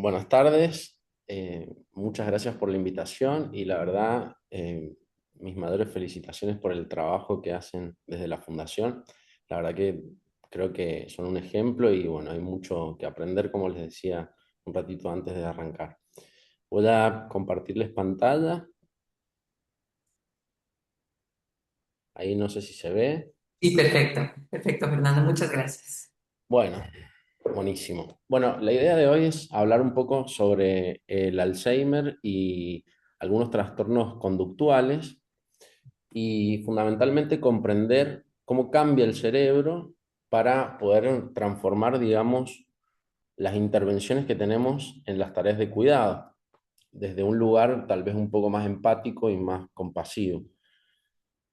Buenas tardes, muchas gracias por la invitación y la verdad, mis mayores felicitaciones por el trabajo que hacen desde la Fundación. La verdad que creo que son un ejemplo y bueno, hay mucho que aprender, como les decía un ratito antes de arrancar. Voy a compartirles pantalla, ahí no sé si se ve. Sí, perfecto, perfecto, Fernando, muchas gracias. Bueno, buenísimo. Bueno, la idea de hoy es hablar un poco sobre el Alzheimer y algunos trastornos conductuales y fundamentalmente comprender cómo cambia el cerebro para poder transformar, digamos, las intervenciones que tenemos en las tareas de cuidado, desde un lugar tal vez un poco más empático y más compasivo.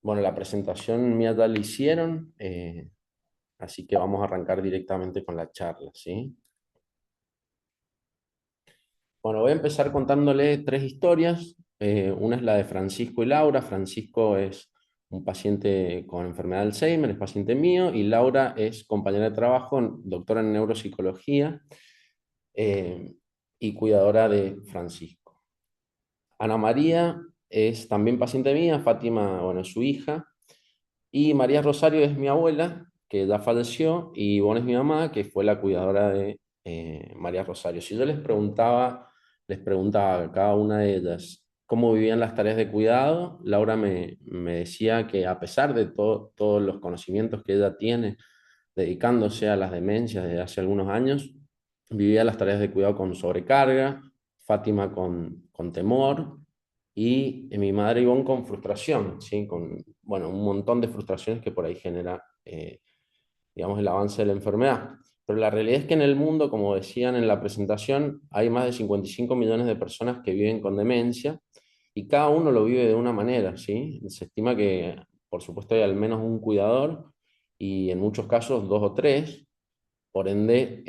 Bueno, la presentación mía ya la hicieron, así que vamos a arrancar directamente con la charla, ¿sí? Bueno, voy a empezar contándole tres historias. Una es la de Francisco y Laura. Francisco es un paciente con enfermedad de Alzheimer, es paciente mío, y Laura es compañera de trabajo, doctora en neuropsicología eh, y cuidadora de Francisco. Ana María es también paciente mía, Fátima, bueno, es su hija, y María Rosario es mi abuela, que ya falleció, y Ivonne es mi mamá, que fue la cuidadora de María Rosario. Si yo les preguntaba a cada una de ellas cómo vivían las tareas de cuidado, Laura me decía que a pesar de todos los conocimientos que ella tiene, dedicándose a las demencias desde hace algunos años, vivía las tareas de cuidado con sobrecarga, Fátima con temor y mi madre Ivonne con frustración, ¿sí? Con, bueno, un montón de frustraciones que por ahí genera, digamos, el avance de la enfermedad. Pero la realidad es que en el mundo, como decían en la presentación, hay más de 55 millones de personas que viven con demencia y cada uno lo vive de una manera, ¿sí? Se estima que, por supuesto, hay al menos un cuidador y en muchos casos dos o tres. Por ende,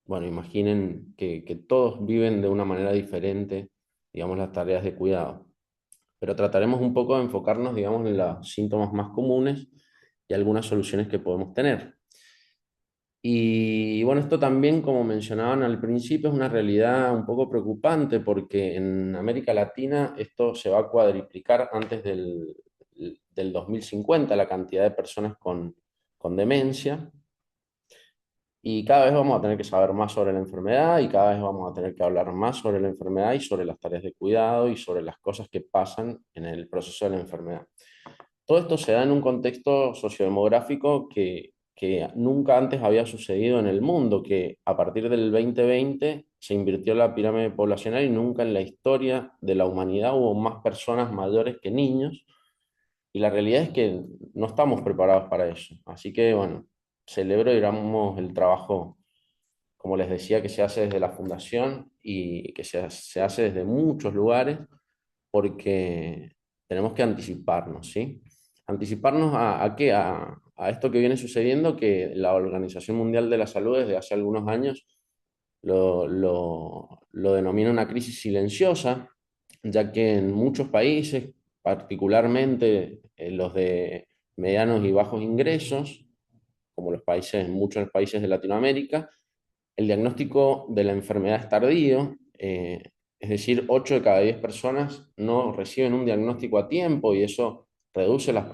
bueno, imaginen que todos viven de una manera diferente, digamos, las tareas de cuidado. Pero trataremos un poco de enfocarnos, digamos, en los síntomas más comunes y algunas soluciones que podemos tener. Y bueno, esto también, como mencionaban al principio, es una realidad un poco preocupante porque en América Latina esto se va a cuadriplicar antes del 2050, la cantidad de personas con demencia. Y cada vez vamos a tener que saber más sobre la enfermedad y cada vez vamos a tener que hablar más sobre la enfermedad y sobre las tareas de cuidado y sobre las cosas que pasan en el proceso de la enfermedad. Todo esto se da en un contexto sociodemográfico que nunca antes había sucedido en el mundo, que a partir del 2020 se invirtió la pirámide poblacional y nunca en la historia de la humanidad hubo más personas mayores que niños. Y la realidad es que no estamos preparados para eso. Así que, bueno, celebro, digamos, el trabajo, como les decía, que se hace desde la fundación y que se hace desde muchos lugares porque tenemos que anticiparnos, ¿sí? ¿Anticiparnos a qué? A esto que viene sucediendo, que la Organización Mundial de la Salud desde hace algunos años lo denomina una crisis silenciosa, ya que en muchos países, particularmente en los de medianos y bajos ingresos, como muchos países de Latinoamérica, el diagnóstico de la enfermedad es tardío, es decir, 8 de cada 10 personas no reciben un diagnóstico a tiempo y eso reduce las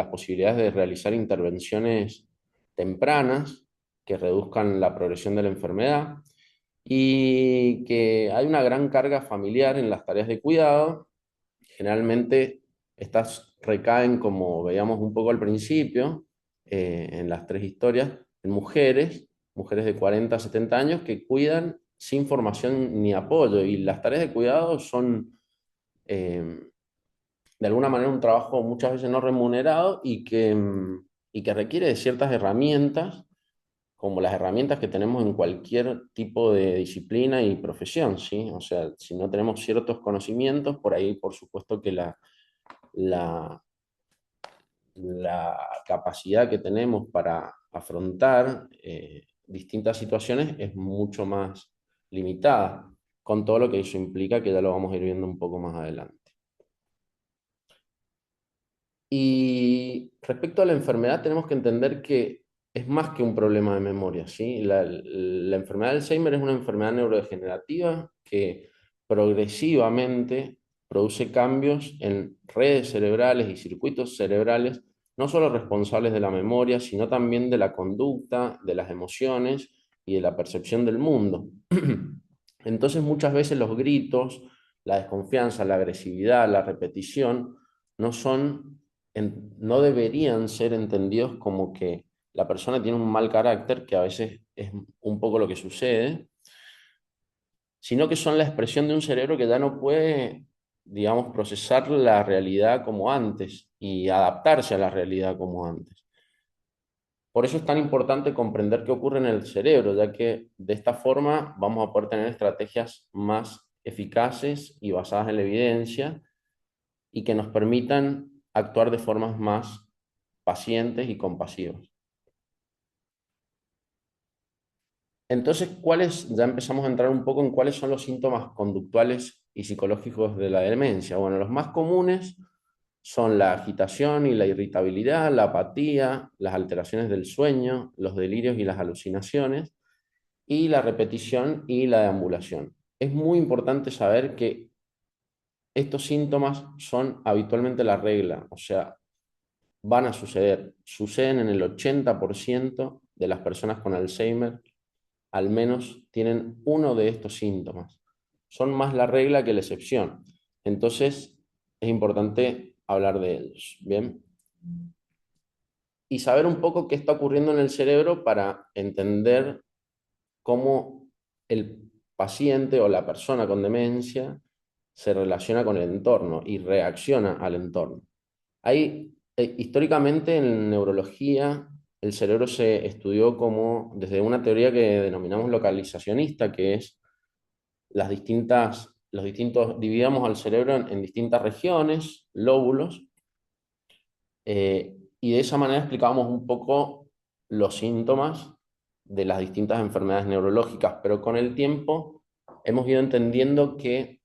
posibilidades de realizar intervenciones tempranas que reduzcan la progresión de la enfermedad y que hay una gran carga familiar en las tareas de cuidado. Generalmente estas recaen, como veíamos un poco al principio, en las tres historias, en mujeres de 40 a 70 años que cuidan sin formación ni apoyo. Y las tareas de cuidado son, eh, de alguna manera, un trabajo muchas veces no remunerado y que requiere de ciertas herramientas, como las herramientas que tenemos en cualquier tipo de disciplina y profesión, ¿sí? O sea, si no tenemos ciertos conocimientos, por ahí, por supuesto que la, la capacidad que tenemos para afrontar distintas situaciones es mucho más limitada, con todo lo que eso implica, que ya lo vamos a ir viendo un poco más adelante. Y respecto a la enfermedad, tenemos que entender que es más que un problema de memoria, ¿sí? La enfermedad de Alzheimer es una enfermedad neurodegenerativa que progresivamente produce cambios en redes cerebrales y circuitos cerebrales, no solo responsables de la memoria, sino también de la conducta, de las emociones y de la percepción del mundo. Entonces, muchas veces los gritos, la desconfianza, la agresividad, la repetición, no son, no deberían ser entendidos como que la persona tiene un mal carácter, que a veces es un poco lo que sucede, sino que son la expresión de un cerebro que ya no puede, digamos, procesar la realidad como antes y adaptarse a la realidad como antes. Por eso es tan importante comprender qué ocurre en el cerebro, ya que de esta forma vamos a poder tener estrategias más eficaces y basadas en la evidencia y que nos permitan actuar de formas más pacientes y compasivas. Entonces, ya empezamos a entrar un poco en cuáles son los síntomas conductuales y psicológicos de la demencia? Bueno, los más comunes son la agitación y la irritabilidad, la apatía, las alteraciones del sueño, los delirios y las alucinaciones, y la repetición y la deambulación. Es muy importante saber que estos síntomas son habitualmente la regla, o sea, van a suceder, suceden en el 80% de las personas con Alzheimer, al menos tienen uno de estos síntomas. Son más la regla que la excepción. Entonces, es importante hablar de ellos, ¿bien? Y saber un poco qué está ocurriendo en el cerebro para entender cómo el paciente o la persona con demencia se relaciona con el entorno y reacciona al entorno. Históricamente en neurología el cerebro se estudió como desde una teoría que denominamos localizacionista, que es dividíamos al cerebro en distintas regiones, lóbulos, y de esa manera explicábamos un poco los síntomas de las distintas enfermedades neurológicas, pero con el tiempo hemos ido entendiendo que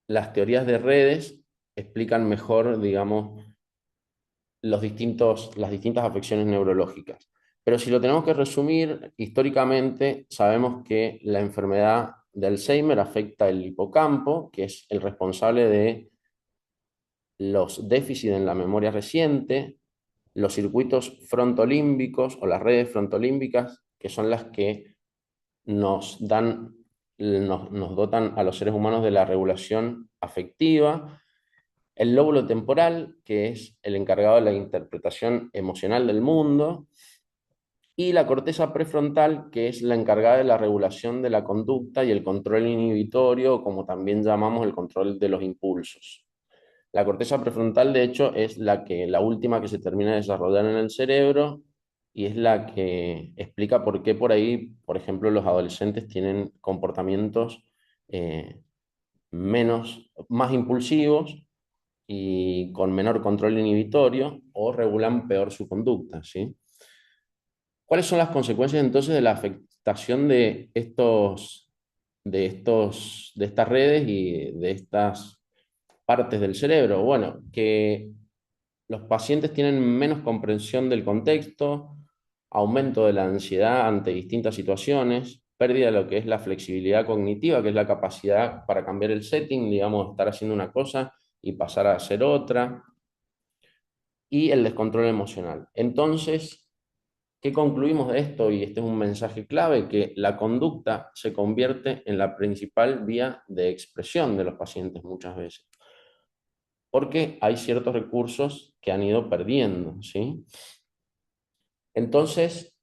las teorías de redes explican mejor, digamos, las distintas afecciones neurológicas. Pero si lo tenemos que resumir, históricamente sabemos que la enfermedad de Alzheimer afecta el hipocampo, que es el responsable de los déficits en la memoria reciente, los circuitos frontolímbicos o las redes frontolímbicas, que son las que nos dotan a los seres humanos de la regulación afectiva, el lóbulo temporal, que es el encargado de la interpretación emocional del mundo, y la corteza prefrontal, que es la encargada de la regulación de la conducta y el control inhibitorio, como también llamamos el control de los impulsos. La corteza prefrontal, de hecho, es la última que se termina de desarrollar en el cerebro y es la que explica por qué por ahí, por ejemplo, los adolescentes tienen comportamientos eh, más impulsivos y con menor control inhibitorio o regulan peor su conducta, ¿sí? ¿Cuáles son las consecuencias entonces de la afectación de estas redes y de estas partes del cerebro? Bueno, que los pacientes tienen menos comprensión del contexto, aumento de la ansiedad ante distintas situaciones, pérdida de lo que es la flexibilidad cognitiva, que es la capacidad para cambiar el setting, digamos, estar haciendo una cosa y pasar a hacer otra, y el descontrol emocional. Entonces, ¿qué concluimos de esto? Y este es un mensaje clave, que la conducta se convierte en la principal vía de expresión de los pacientes muchas veces, porque hay ciertos recursos que han ido perdiendo, ¿sí? Entonces,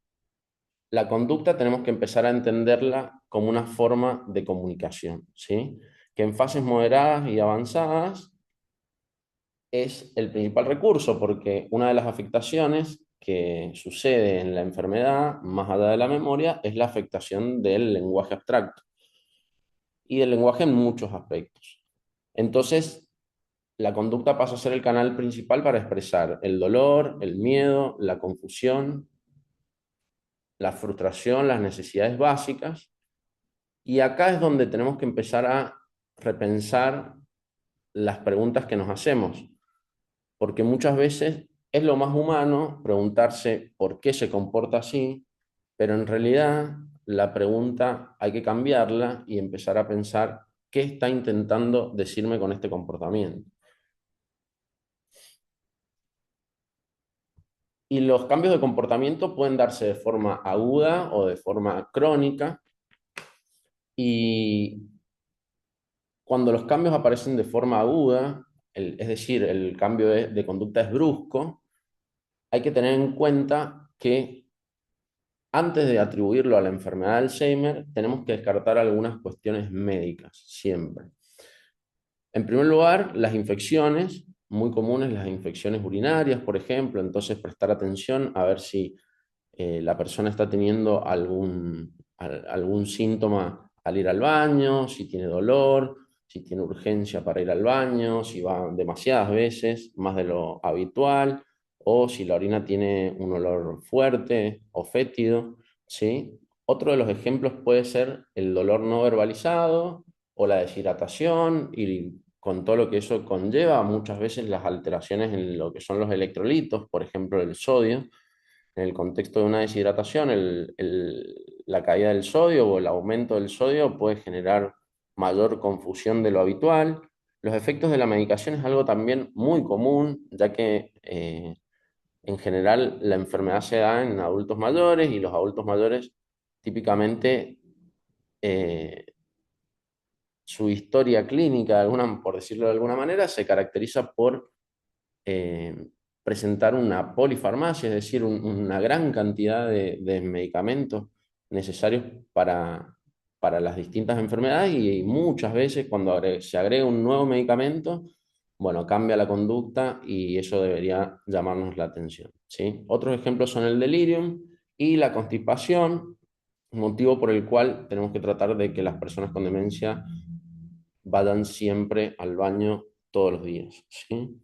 la conducta tenemos que empezar a entenderla como una forma de comunicación, ¿sí? Que en fases moderadas y avanzadas es el principal recurso, porque una de las afectaciones que sucede en la enfermedad, más allá de la memoria, es la afectación del lenguaje abstracto y del lenguaje en muchos aspectos. Entonces, la conducta pasa a ser el canal principal para expresar el dolor, el miedo, la confusión, la frustración, las necesidades básicas. Y acá es donde tenemos que empezar a repensar las preguntas que nos hacemos, porque muchas veces es lo más humano preguntarse por qué se comporta así, pero en realidad la pregunta hay que cambiarla y empezar a pensar qué está intentando decirme con este comportamiento. Y los cambios de comportamiento pueden darse de forma aguda o de forma crónica. Y cuando los cambios aparecen de forma aguda, es decir, el cambio de conducta es brusco, hay que tener en cuenta que antes de atribuirlo a la enfermedad de Alzheimer, tenemos que descartar algunas cuestiones médicas, siempre. En primer lugar, las infecciones, muy comunes las infecciones urinarias, por ejemplo, entonces prestar atención a ver si la persona está teniendo algún síntoma al ir al baño, si tiene dolor, si tiene urgencia para ir al baño, si va demasiadas veces, más de lo habitual, o si la orina tiene un olor fuerte o fétido, ¿sí? Otro de los ejemplos puede ser el dolor no verbalizado o la deshidratación y con todo lo que eso conlleva, muchas veces las alteraciones en lo que son los electrolitos, por ejemplo el sodio. En el contexto de una deshidratación, la caída del sodio o el aumento del sodio puede generar mayor confusión de lo habitual. Los efectos de la medicación es algo también muy común, ya que en general la enfermedad se da en adultos mayores y los adultos mayores típicamente eh, su historia clínica, por decirlo de alguna manera, se caracteriza por eh, presentar una polifarmacia, es decir, una gran cantidad de medicamentos necesarios para las distintas enfermedades y muchas veces cuando se agrega un nuevo medicamento, bueno, cambia la conducta y eso debería llamarnos la atención, ¿sí? Otros ejemplos son el delirium y la constipación, motivo por el cual tenemos que tratar de que las personas con demencia vayan siempre al baño todos los días, ¿sí?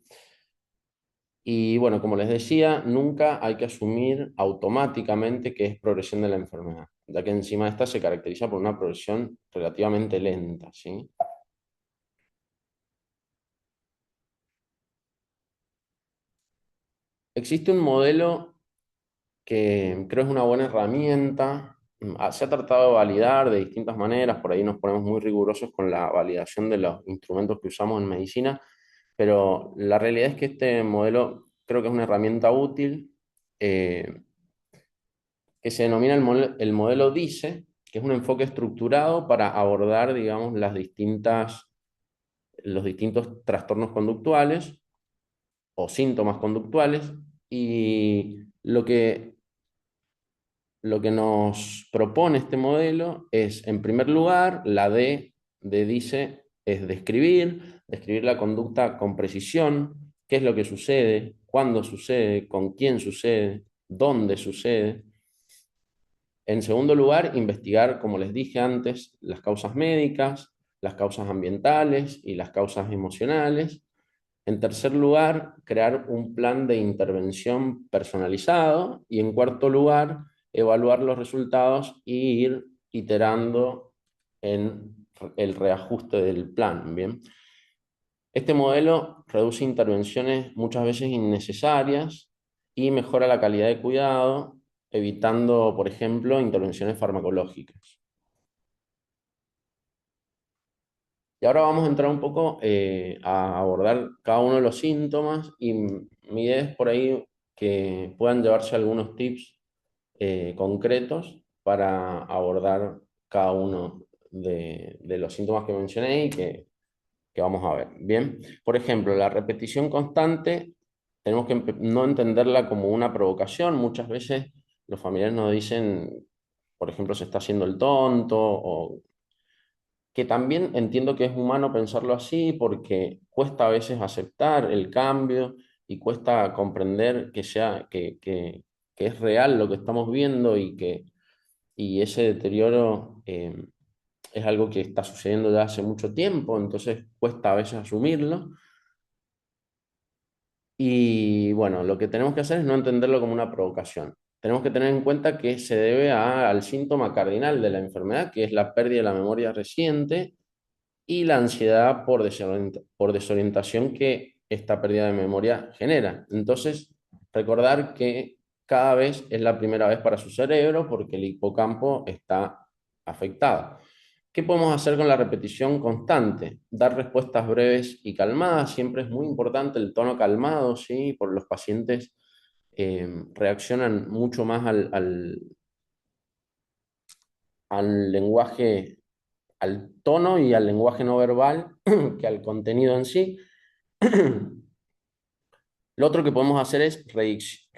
Y bueno, como les decía, nunca hay que asumir automáticamente que es progresión de la enfermedad, ya que encima esta se caracteriza por una progresión relativamente lenta, ¿sí? Existe un modelo que creo es una buena herramienta. Se ha tratado de validar de distintas maneras, por ahí nos ponemos muy rigurosos con la validación de los instrumentos que usamos en medicina, pero la realidad es que este modelo creo que es una herramienta útil. eh, que se denomina el modelo DICE, que es un enfoque estructurado para abordar, digamos, los distintos trastornos conductuales o síntomas conductuales. Y lo que nos propone este modelo es, en primer lugar, la D de DICE es describir la conducta con precisión, qué es lo que sucede, cuándo sucede, con quién sucede, dónde sucede. En segundo lugar, investigar, como les dije antes, las causas médicas, las causas ambientales y las causas emocionales. En tercer lugar, crear un plan de intervención personalizado. Y en cuarto lugar, evaluar los resultados e ir iterando en el reajuste del plan. Bien. Este modelo reduce intervenciones muchas veces innecesarias y mejora la calidad de cuidado, evitando, por ejemplo, intervenciones farmacológicas. Y ahora vamos a entrar un poco a abordar cada uno de los síntomas y mi idea es por ahí que puedan llevarse algunos tips concretos para abordar cada uno de los síntomas que mencioné y que vamos a ver. Bien, por ejemplo, la repetición constante, tenemos que no entenderla como una provocación. Muchas veces los familiares nos dicen, por ejemplo, se está haciendo el tonto, o que también entiendo que es humano pensarlo así porque cuesta a veces aceptar el cambio y cuesta comprender que es real lo que estamos viendo y ese deterioro es algo que está sucediendo ya hace mucho tiempo, entonces cuesta a veces asumirlo. Y bueno, lo que tenemos que hacer es no entenderlo como una provocación. Tenemos que tener en cuenta que se debe al síntoma cardinal de la enfermedad, que es la pérdida de la memoria reciente y la ansiedad por desorientación que esta pérdida de memoria genera. Entonces, recordar que cada vez es la primera vez para su cerebro porque el hipocampo está afectado. ¿Qué podemos hacer con la repetición constante? Dar respuestas breves y calmadas. Siempre es muy importante el tono calmado, ¿sí? Por los pacientes reaccionan mucho más al lenguaje, al tono y al lenguaje no verbal que al contenido en sí. Lo otro que podemos hacer es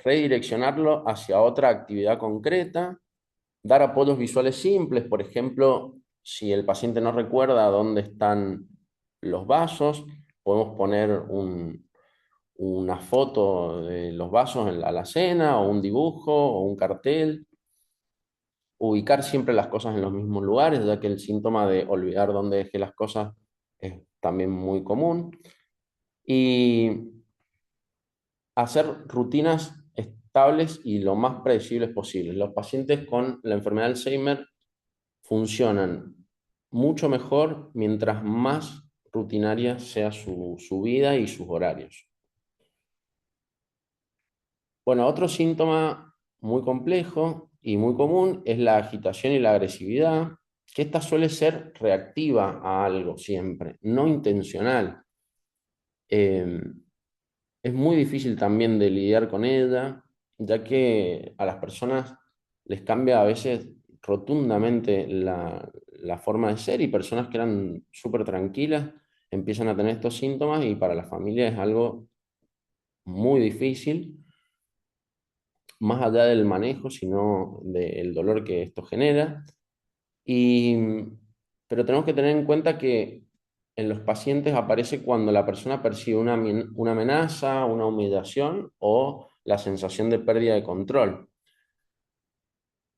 redireccionarlo hacia otra actividad concreta, dar apoyos visuales simples, por ejemplo, si el paciente no recuerda dónde están los vasos, podemos poner una foto de los vasos en la alacena, o un dibujo, o un cartel. Ubicar siempre las cosas en los mismos lugares, ya que el síntoma de olvidar dónde dejé las cosas es también muy común. Y hacer rutinas estables y lo más predecibles posibles. Los pacientes con la enfermedad de Alzheimer funcionan mucho mejor mientras más rutinaria sea su vida y sus horarios. Bueno, otro síntoma muy complejo y muy común es la agitación y la agresividad, que esta suele ser reactiva a algo siempre, no intencional. Eh, es muy difícil también de lidiar con ella, ya que a las personas les cambia a veces rotundamente la forma de ser y personas que eran súper tranquilas empiezan a tener estos síntomas y para la familia es algo muy difícil, más allá del manejo, sino del dolor que esto genera. Y, pero tenemos que tener en cuenta que en los pacientes aparece cuando la persona percibe una amenaza, una humillación o la sensación de pérdida de control.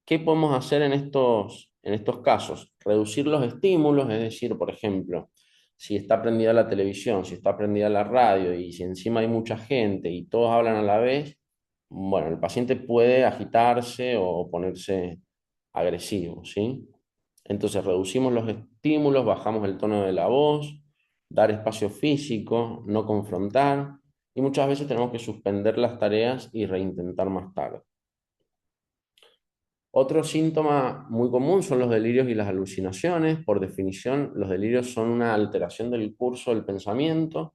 ¿Qué podemos hacer en estos casos? Reducir los estímulos, es decir, por ejemplo, si está prendida la televisión, si está prendida la radio y si encima hay mucha gente y todos hablan a la vez, bueno, el paciente puede agitarse o ponerse agresivo, ¿sí? Entonces reducimos los estímulos, bajamos el tono de la voz, dar espacio físico, no confrontar, y muchas veces tenemos que suspender las tareas y reintentar más tarde. Otro síntoma muy común son los delirios y las alucinaciones. Por definición, los delirios son una alteración del curso del pensamiento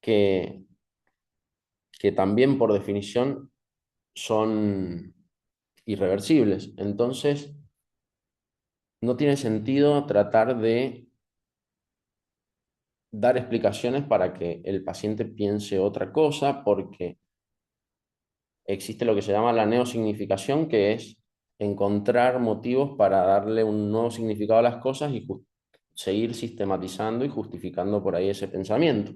que, que también por definición son irreversibles. Entonces, no tiene sentido tratar de dar explicaciones para que el paciente piense otra cosa, porque existe lo que se llama la neosignificación, que es encontrar motivos para darle un nuevo significado a las cosas y seguir sistematizando y justificando por ahí ese pensamiento.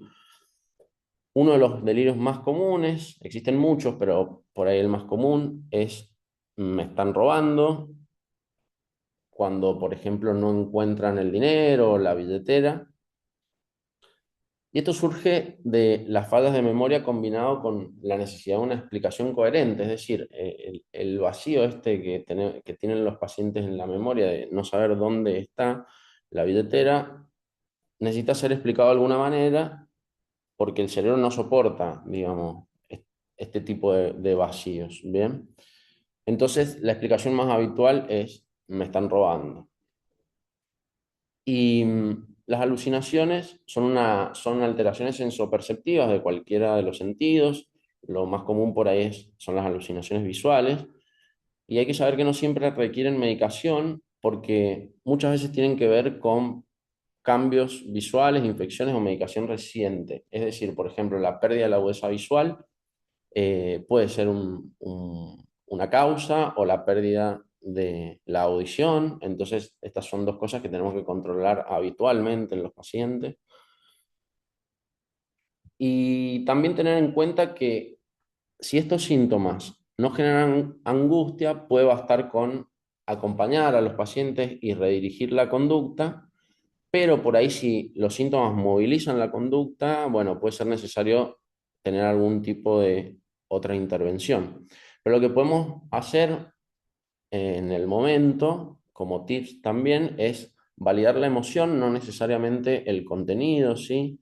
Uno de los delirios más comunes, existen muchos, pero por ahí el más común es me están robando, cuando por ejemplo no encuentran el dinero o la billetera. Y esto surge de las fallas de memoria combinado con la necesidad de una explicación coherente, es decir, el vacío este que tienen los pacientes en la memoria de no saber dónde está la billetera, necesita ser explicado de alguna manera porque el cerebro no soporta, digamos, este tipo de vacíos, ¿bien? Entonces, la explicación más habitual es, me están robando. Y las alucinaciones son alteraciones sensoperceptivas de cualquiera de los sentidos. Lo más común por ahí son las alucinaciones visuales. Y hay que saber que no siempre requieren medicación porque muchas veces tienen que ver con cambios visuales, infecciones o medicación reciente. Es decir, por ejemplo, la pérdida de la agudeza visual puede ser una causa o la pérdida de la audición. Entonces, estas son dos cosas que tenemos que controlar habitualmente en los pacientes. Y también tener en cuenta que si estos síntomas no generan angustia, puede bastar con acompañar a los pacientes y redirigir la conducta, pero por ahí si los síntomas movilizan la conducta, bueno, puede ser necesario tener algún tipo de otra intervención. Pero lo que podemos hacer en el momento, como tips también, es validar la emoción, no necesariamente el contenido, ¿sí?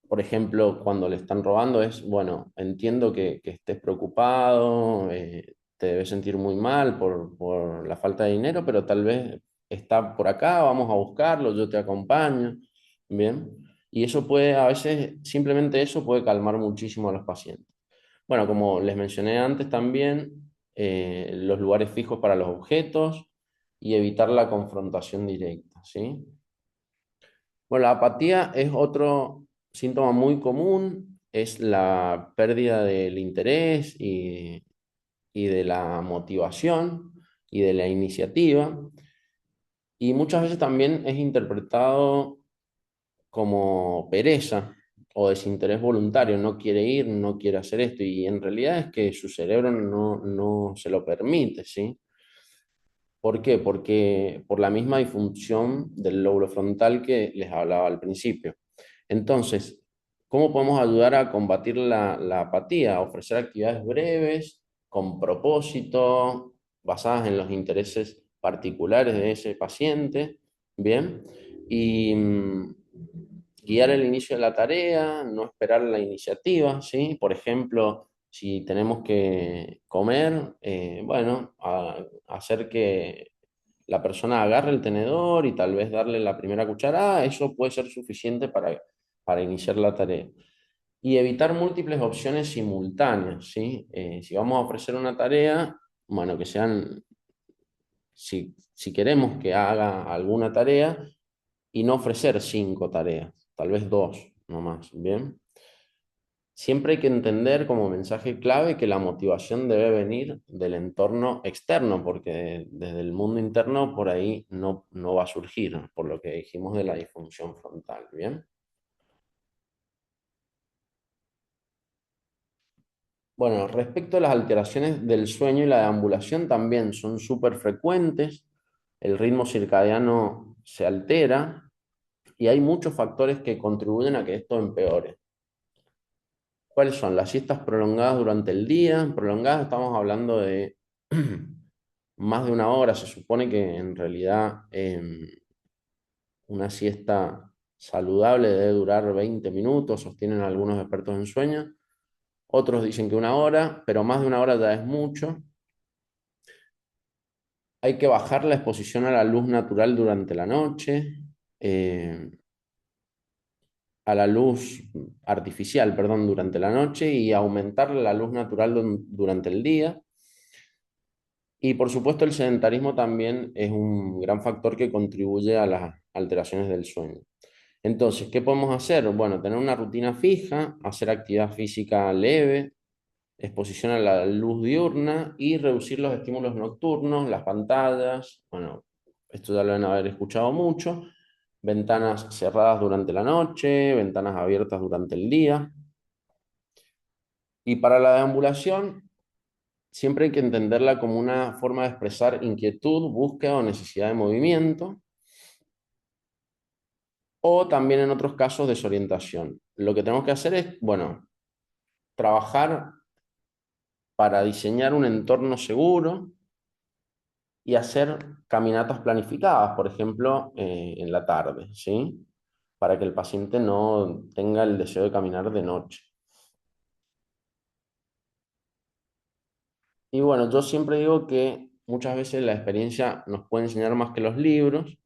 Por ejemplo, cuando le están robando es, bueno, entiendo que estés preocupado, te debes sentir muy mal por la falta de dinero, pero tal vez está por acá, vamos a buscarlo, yo te acompaño, ¿bien? Y eso puede, a veces, simplemente eso puede calmar muchísimo a los pacientes. Bueno, como les mencioné antes también, los lugares fijos para los objetos y evitar la confrontación directa, ¿sí? Bueno, la apatía es otro síntoma muy común, es la pérdida del interés y de la motivación y de la iniciativa. Y muchas veces también es interpretado como pereza o desinterés voluntario, no quiere ir, no quiere hacer esto, y en realidad es que su cerebro no se lo permite, ¿sí? ¿Por qué? Porque por la misma disfunción del lóbulo frontal que les hablaba al principio. Entonces, ¿cómo podemos ayudar a combatir la apatía? Ofrecer actividades breves, con propósito, basadas en los intereses particulares de ese paciente, ¿bien? Y guiar el inicio de la tarea, no esperar la iniciativa, ¿sí? Por ejemplo, si tenemos que comer, bueno, hacer que la persona agarre el tenedor y tal vez darle la primera cucharada, eso puede ser suficiente para iniciar la tarea. Y evitar múltiples opciones simultáneas, ¿sí? Si vamos a ofrecer una tarea, bueno, que sean, si queremos que haga alguna tarea, y no ofrecer 5 tareas, tal vez 2 nomás, ¿bien? Siempre hay que entender como mensaje clave que la motivación debe venir del entorno externo, porque desde el mundo interno por ahí no va a surgir, por lo que dijimos de la disfunción frontal, ¿bien? Bueno, respecto a las alteraciones del sueño y la deambulación también son súper frecuentes, el ritmo circadiano se altera y hay muchos factores que contribuyen a que esto empeore. ¿Cuáles son? Las siestas prolongadas durante el día. Prolongadas estamos hablando de más de una hora. Se supone que en realidad una siesta saludable debe durar 20 minutos, sostienen algunos expertos en sueño. Otros dicen que una hora, pero más de una hora ya es mucho. Hay que bajar la exposición a la luz natural durante la noche, eh, a la luz artificial, perdón, durante la noche y aumentar la luz natural durante el día. Y por supuesto el sedentarismo también es un gran factor que contribuye a las alteraciones del sueño. Entonces, ¿qué podemos hacer? Bueno, tener una rutina fija, hacer actividad física leve, exposición a la luz diurna y reducir los estímulos nocturnos, las pantallas, bueno, esto ya lo van a haber escuchado mucho, ventanas cerradas durante la noche, ventanas abiertas durante el día. Y para la deambulación, siempre hay que entenderla como una forma de expresar inquietud, búsqueda o necesidad de movimiento, o también en otros casos desorientación. Lo que tenemos que hacer es, bueno, trabajar para diseñar un entorno seguro y hacer caminatas planificadas, por ejemplo, en la tarde, ¿sí? Para que el paciente no tenga el deseo de caminar de noche. Y bueno, yo siempre digo que muchas veces la experiencia nos puede enseñar más que los libros.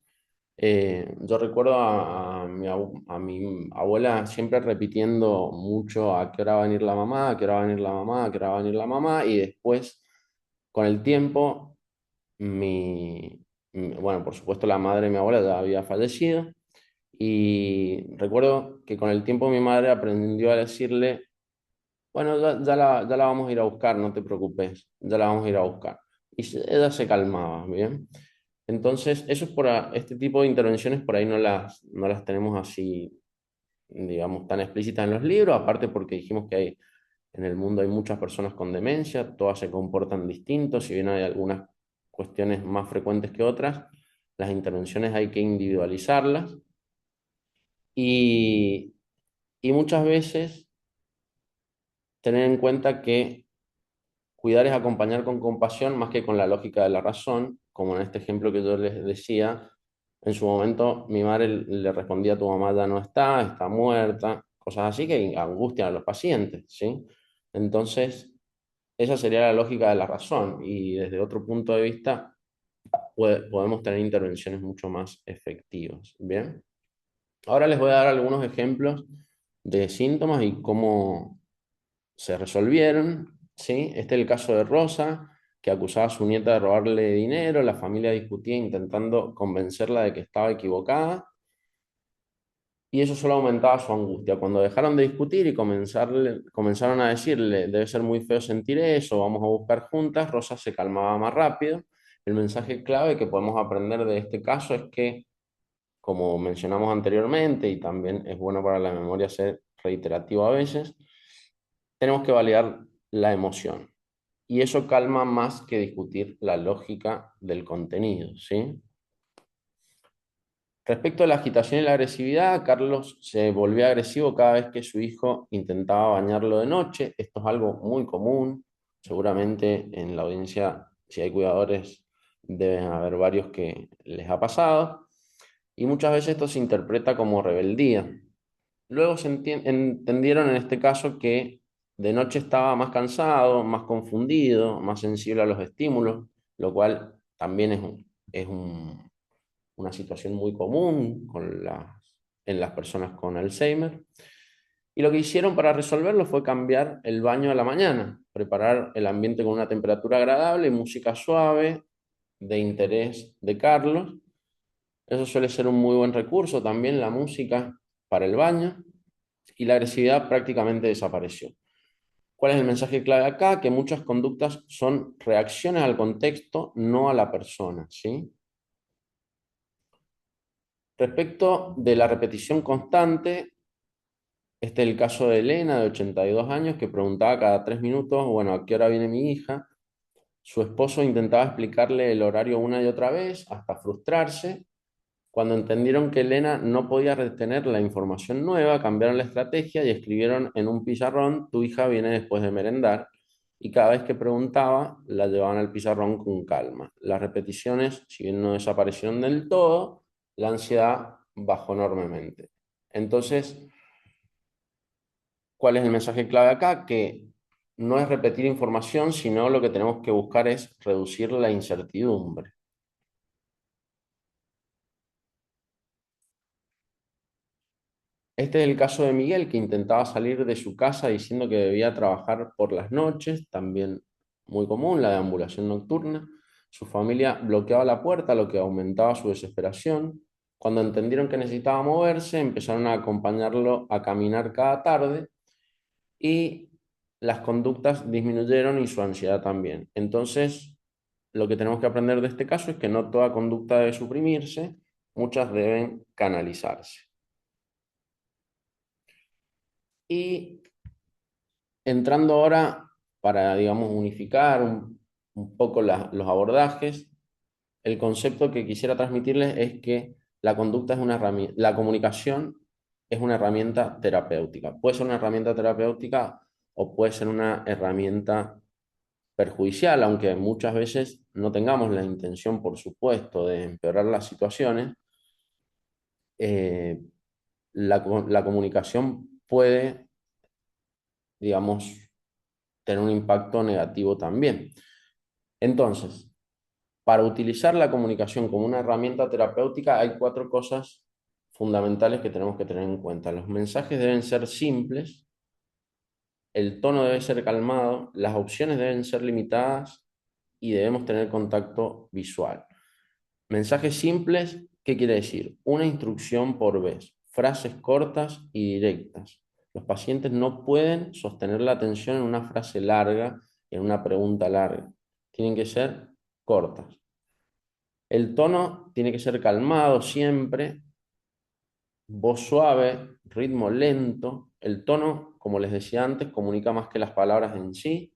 Yo recuerdo a mi abuela siempre repitiendo mucho a qué hora va a venir la mamá, a qué hora va a venir la mamá, a qué hora va a venir la mamá, y después, con el tiempo, bueno, por supuesto la madre de mi abuela ya había fallecido, y recuerdo que con el tiempo mi madre aprendió a decirle, bueno, ya la vamos a ir a buscar, no te preocupes, ya la vamos a ir a buscar. Y ella se calmaba, ¿bien? Entonces, eso es este tipo de intervenciones por ahí no las tenemos así, digamos, tan explícitas en los libros, aparte porque dijimos que en el mundo hay muchas personas con demencia, todas se comportan distintos, si bien hay algunas cuestiones más frecuentes que otras, las intervenciones hay que individualizarlas y, y muchas veces tener en cuenta que cuidar es acompañar con compasión más que con la lógica de la razón, como en este ejemplo que yo les decía. En su momento mi madre le respondía, tu mamá ya no está, está muerta, cosas así que angustian a los pacientes, ¿sí? Entonces, esa sería la lógica de la razón y desde otro punto de vista podemos tener intervenciones mucho más efectivas, ¿bien? Ahora les voy a dar algunos ejemplos de síntomas y cómo se resolvieron, ¿sí? Este es el caso de Rosa, que acusaba a su nieta de robarle dinero, la familia discutía intentando convencerla de que estaba equivocada y eso solo aumentaba su angustia. Cuando dejaron de discutir y comenzaron a decirle, debe ser muy feo sentir eso, vamos a buscar juntas, Rosa se calmaba más rápido. El mensaje clave que podemos aprender de este caso es que, como mencionamos anteriormente, y también es bueno para la memoria ser reiterativo a veces, tenemos que validar la emoción. Y eso calma más que discutir la lógica del contenido, ¿sí? Respecto a la agitación y la agresividad, Carlos se volvió agresivo cada vez que su hijo intentaba bañarlo de noche. Esto es algo muy común. Seguramente en la audiencia, si hay cuidadores, deben haber varios que les ha pasado. Y muchas veces esto se interpreta como rebeldía. Luego entendieron en este caso que de noche estaba más cansado, más confundido, más sensible a los estímulos, lo cual también una situación muy común en las personas con Alzheimer. Y lo que hicieron para resolverlo fue cambiar el baño a la mañana, preparar el ambiente con una temperatura agradable, música suave, de interés de Carlos. Eso suele ser un muy buen recurso también, la música para el baño, y la agresividad prácticamente desapareció. ¿Cuál es el mensaje clave acá? Que muchas conductas son reacciones al contexto, no a la persona, ¿sí? Respecto de la repetición constante, este es el caso de Elena, de 82 años, que preguntaba cada 3 minutos, bueno, ¿a qué hora viene mi hija? Su esposo intentaba explicarle el horario una y otra vez, hasta frustrarse. Cuando entendieron que Elena no podía retener la información nueva, cambiaron la estrategia y escribieron en un pizarrón, tu hija viene después de merendar, y cada vez que preguntaba, la llevaban al pizarrón con calma. Las repeticiones, si bien no desaparecieron del todo, la ansiedad bajó enormemente. Entonces, ¿cuál es el mensaje clave acá? Que no es repetir información, sino lo que tenemos que buscar es reducir la incertidumbre. Este es el caso de Miguel, que intentaba salir de su casa diciendo que debía trabajar por las noches, también muy común, la deambulación nocturna. Su familia bloqueaba la puerta, lo que aumentaba su desesperación. Cuando entendieron que necesitaba moverse, empezaron a acompañarlo a caminar cada tarde y las conductas disminuyeron y su ansiedad también. Entonces, lo que tenemos que aprender de este caso es que no toda conducta debe suprimirse, muchas deben canalizarse. Y entrando ahora para, digamos, unificar un poco los abordajes, el concepto que quisiera transmitirles es que la conducta es una herramienta, la comunicación es una herramienta terapéutica. Puede ser una herramienta terapéutica o puede ser una herramienta perjudicial, aunque muchas veces no tengamos la intención, por supuesto, de empeorar las situaciones. eh, la comunicación puede, digamos, tener un impacto negativo también. Entonces, para utilizar la comunicación como una herramienta terapéutica hay 4 cosas fundamentales que tenemos que tener en cuenta. Los mensajes deben ser simples, el tono debe ser calmado, las opciones deben ser limitadas y debemos tener contacto visual. Mensajes simples, ¿qué quiere decir? Una instrucción por vez, frases cortas y directas. Los pacientes no pueden sostener la atención en una frase larga, en una pregunta larga. Tienen que ser cortas. El tono tiene que ser calmado siempre, voz suave, ritmo lento. El tono, como les decía antes, comunica más que las palabras en sí.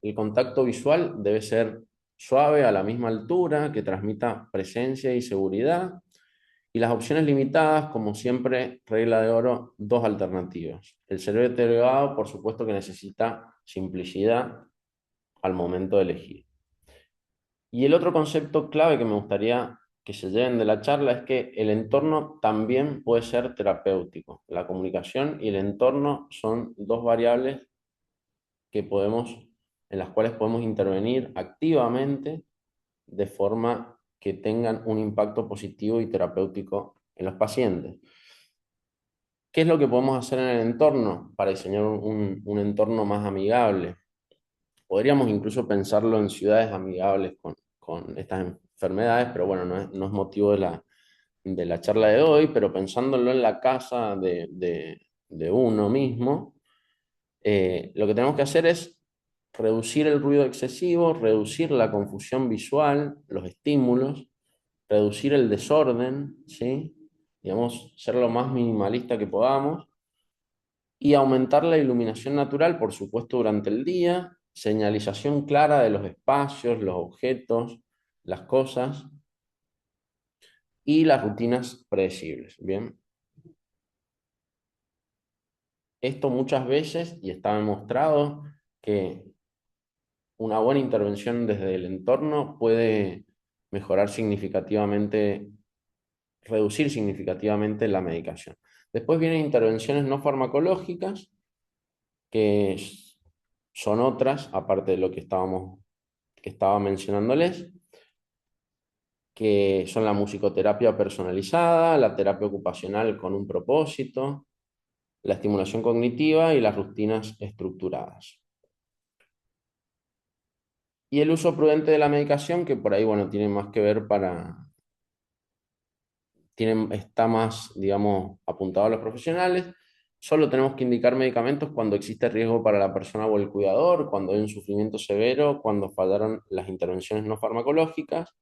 El contacto visual debe ser suave, a la misma altura, que transmita presencia y seguridad. Y las opciones limitadas, como siempre, regla de oro, 2 alternativas. El cerebro deteriorado, por supuesto que necesita simplicidad al momento de elegir. Y el otro concepto clave que me gustaría que se lleven de la charla es que el entorno también puede ser terapéutico. La comunicación y el entorno son dos variables que podemos, en las cuales podemos intervenir activamente de forma que tengan un impacto positivo y terapéutico en los pacientes. ¿Qué es lo que podemos hacer en el entorno para diseñar un entorno más amigable? Podríamos incluso pensarlo en ciudades amigables con estas enfermedades, pero bueno, no es motivo de la charla de hoy, pero pensándolo en la casa de uno mismo, lo que tenemos que hacer es reducir el ruido excesivo, reducir la confusión visual, los estímulos, reducir el desorden, ¿sí? Digamos, ser lo más minimalista que podamos y aumentar la iluminación natural, por supuesto, durante el día, señalización clara de los espacios, los objetos, las cosas y las rutinas predecibles, ¿bien? Esto muchas veces, y está demostrado, que una buena intervención desde el entorno puede mejorar significativamente, reducir significativamente la medicación. Después vienen intervenciones no farmacológicas, que son otras, aparte de lo que estaba mencionándoles, que son la musicoterapia personalizada, la terapia ocupacional con un propósito, la estimulación cognitiva y las rutinas estructuradas. Y el uso prudente de la medicación, que por ahí, bueno, tiene más que ver está más, digamos, apuntado a los profesionales. Solo tenemos que indicar medicamentos cuando existe riesgo para la persona o el cuidador, cuando hay un sufrimiento severo, cuando fallaron las intervenciones no farmacológicas,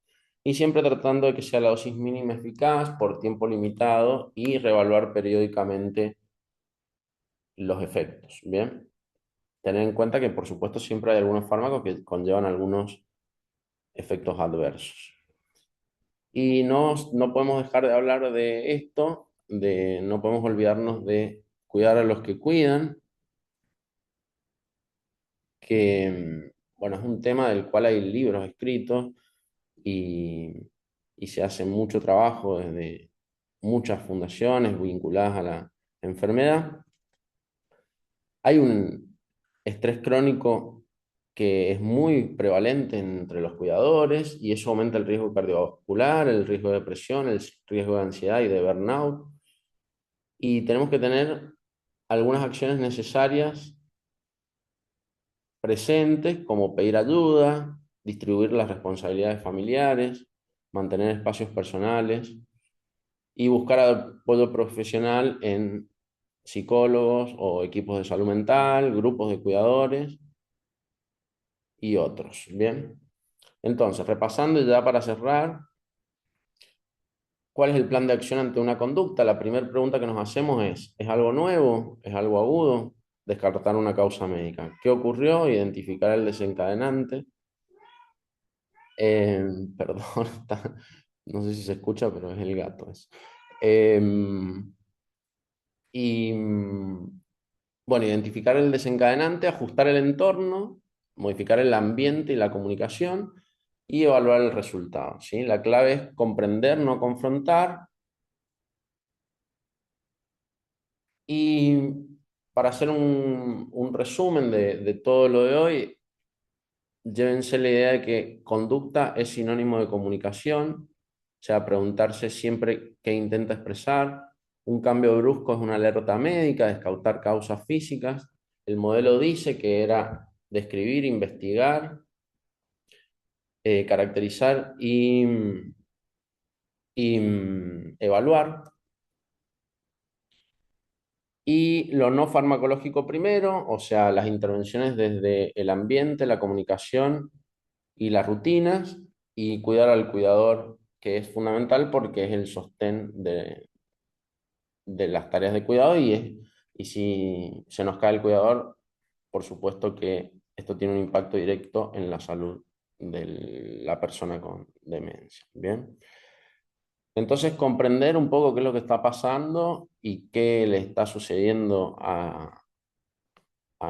y siempre tratando de que sea la dosis mínima eficaz por tiempo limitado y reevaluar periódicamente los efectos. Bien, tener en cuenta que, por supuesto, siempre hay algunos fármacos que conllevan algunos efectos adversos. Y no podemos dejar de hablar de esto, no podemos olvidarnos de cuidar a los que cuidan, que, bueno, es un tema del cual hay libros escritos y, y se hace mucho trabajo desde muchas fundaciones vinculadas a la enfermedad. Hay un estrés crónico que es muy prevalente entre los cuidadores y eso aumenta el riesgo cardiovascular, el riesgo de depresión, el riesgo de ansiedad y de burnout. Y tenemos que tener algunas acciones necesarias presentes, como pedir ayuda, distribuir las responsabilidades familiares, mantener espacios personales y buscar apoyo profesional en psicólogos o equipos de salud mental, grupos de cuidadores y otros. Bien, entonces, repasando ya para cerrar, ¿cuál es el plan de acción ante una conducta? La primera pregunta que nos hacemos ¿es algo nuevo? ¿Es algo agudo? Descartar una causa médica. ¿Qué ocurrió? Identificar el desencadenante. Eh, Perdón, no sé si se escucha, pero es el gato. Eh, y bueno, identificar el desencadenante, ajustar el entorno, modificar el ambiente y la comunicación y evaluar el resultado, ¿sí? La clave es comprender, no confrontar. Y para hacer un resumen de todo lo de hoy, llévense la idea de que conducta es sinónimo de comunicación, o sea, preguntarse siempre qué intenta expresar. Un cambio brusco es una alerta médica, descartar causas físicas. El modelo dice que era describir, investigar, caracterizar y evaluar. Y lo no farmacológico primero, o sea, las intervenciones desde el ambiente, la comunicación y las rutinas, y cuidar al cuidador, que es fundamental porque es el sostén de las tareas de cuidado y si se nos cae el cuidador, por supuesto que esto tiene un impacto directo en la salud de la persona con demencia. Bien. Entonces, comprender un poco qué es lo que está pasando y qué le está sucediendo a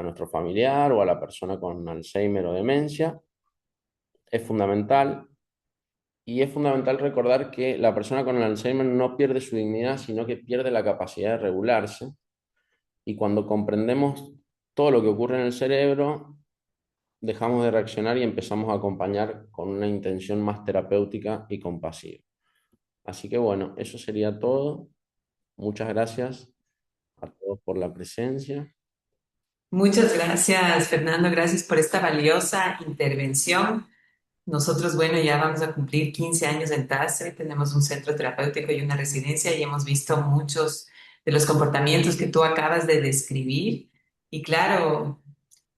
nuestro familiar o a la persona con Alzheimer o demencia es fundamental y es fundamental recordar que la persona con el Alzheimer no pierde su dignidad, sino que pierde la capacidad de regularse. Y cuando comprendemos todo lo que ocurre en el cerebro, dejamos de reaccionar y empezamos a acompañar con una intención más terapéutica y compasiva. Así que bueno, eso sería todo. Muchas gracias a todos por la presencia. Muchas gracias, Fernando. Gracias por esta valiosa intervención. Nosotros, bueno, ya vamos a cumplir 15 años en TASRE, tenemos un centro terapéutico y una residencia y hemos visto muchos de los comportamientos que tú acabas de describir. Y claro,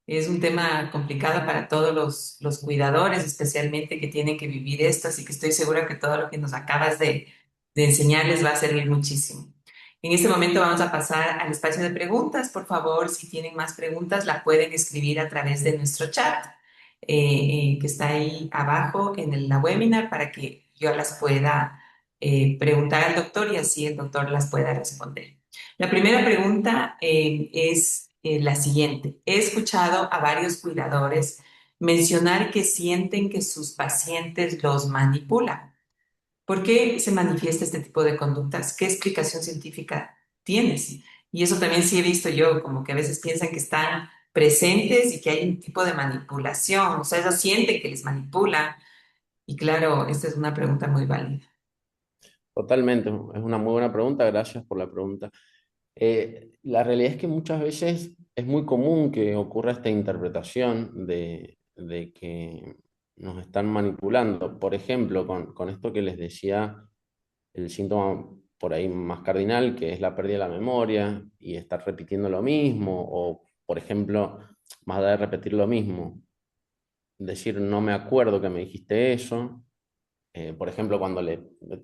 es un tema complicado para todos los cuidadores, especialmente que tienen que vivir esto, así que estoy segura que todo lo que nos acabas de enseñar les va a servir muchísimo. En este momento vamos a pasar al espacio de preguntas. Por favor, si tienen más preguntas, la pueden escribir a través de nuestro chat, que está ahí abajo en la webinar para que yo las pueda preguntar al doctor y así el doctor las pueda responder. La primera pregunta es la siguiente. He escuchado a varios cuidadores mencionar que sienten que sus pacientes los manipulan. ¿Por qué se manifiesta este tipo de conductas? ¿Qué explicación científica tienes? Y eso también sí he visto yo, como que a veces piensan que están presentes y que hay un tipo de manipulación, o sea, ellos sienten que les manipulan. Y claro, esta es una pregunta muy válida. Totalmente, es una muy buena pregunta, gracias por la pregunta. La realidad es que muchas veces es muy común que ocurra esta interpretación de que nos están manipulando. Por ejemplo, con esto que les decía, el síntoma por ahí más cardinal, que es la pérdida de la memoria y estar repitiendo lo mismo, o por ejemplo, más allá de repetir lo mismo, decir no me acuerdo que me dijiste eso. Por ejemplo, cuando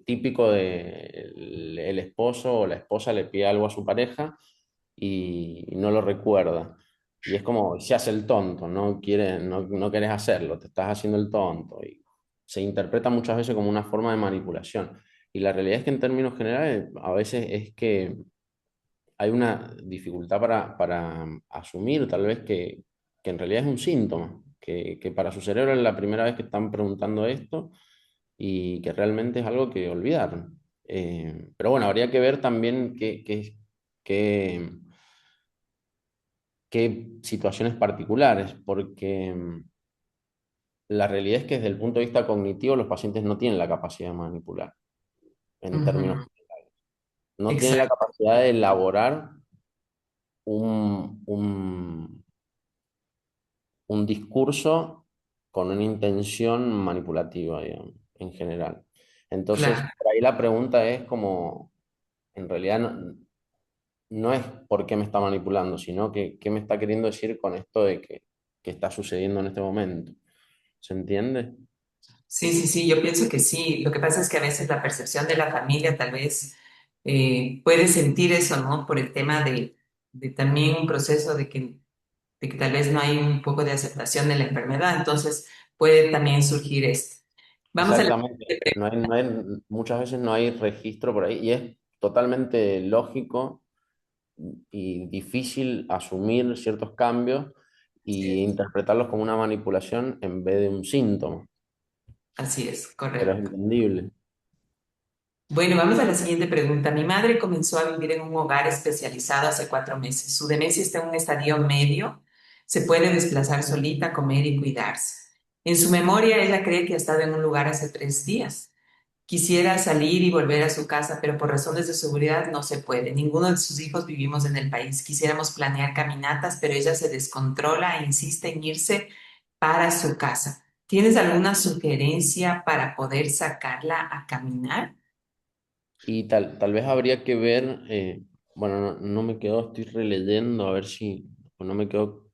típico de el esposo o la esposa le pide algo a su pareja y no lo recuerda. Y es como, se hace el tonto, no querés hacerlo, te estás haciendo el tonto. Y se interpreta muchas veces como una forma de manipulación. Y la realidad es que en términos generales, a veces es que hay una dificultad para asumir tal vez que en realidad es un síntoma, que para su cerebro es la primera vez que están preguntando esto y que realmente es algo que olvidaron. Pero bueno, habría que ver también qué, qué situaciones particulares, porque la realidad es que desde el punto de vista cognitivo los pacientes no tienen la capacidad de manipular, en términos, Ujú. no tienen la Exacto. capacidad de elaborar un discurso con una intención manipulativa, digamos, en general. Entonces, Claro. por ahí la pregunta es como, en realidad no es por qué me está manipulando, sino que qué me está queriendo decir con esto de que está sucediendo en este momento. ¿Se entiende? Sí, sí, sí, yo pienso que sí. Lo que pasa es que a veces la percepción de la familia tal vez puede sentir eso, ¿no? Por el tema de también un proceso de que tal vez no hay un poco de aceptación de la enfermedad, entonces puede también surgir esto. Vamos a la Exactamente. Muchas veces no hay registro por ahí y es totalmente lógico y difícil asumir ciertos cambios y siguiente. interpretarlos como una manipulación en vez de un síntoma, Así es, pero es correcto. entendible. Bueno, vamos a la siguiente pregunta. Mi madre comenzó a vivir en un hogar especializado hace 4 meses. Su demencia está en un estadio medio. Se puede desplazar solita, comer y cuidarse. En su memoria, ella cree que ha estado en un lugar hace 3 días. Quisiera salir y volver a su casa, pero por razones de seguridad no se puede. Ninguno de sus hijos vivimos en el país. Quisiéramos planear caminatas, pero ella se descontrola e insiste en irse para su casa. ¿Tienes alguna sugerencia para poder sacarla a caminar? Y tal vez habría que ver, bueno, no me quedó, estoy releyendo a ver si, o no me quedó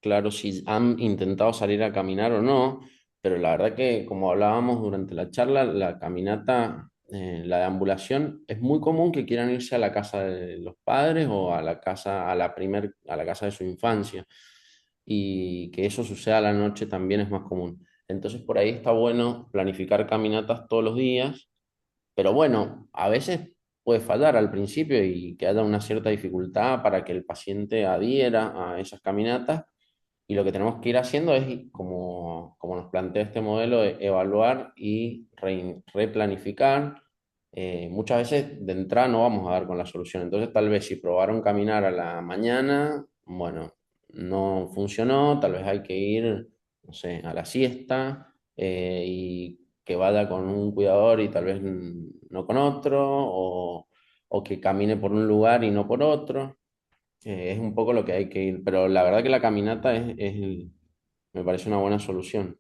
claro si han intentado salir a caminar o no, pero la verdad que como hablábamos durante la charla, la caminata, la deambulación, es muy común que quieran irse a la casa de los padres o a la casa, a la casa de su infancia, y que eso suceda a la noche también es más común. Entonces por ahí está bueno planificar caminatas todos los días, pero bueno, a veces puede fallar al principio y que haya una cierta dificultad para que el paciente adhiera a esas caminatas y lo que tenemos que ir haciendo es como como nos plantea este modelo, de evaluar y replanificar. Muchas veces de entrada no vamos a dar con la solución. Entonces, tal vez si probaron caminar a la mañana, bueno, no funcionó, tal vez hay que ir, no sé, a la siesta y que vaya con un cuidador y tal vez no con otro, o que camine por un lugar y no por otro. Es un poco lo que hay que ir, pero la verdad que la caminata me parece una buena solución.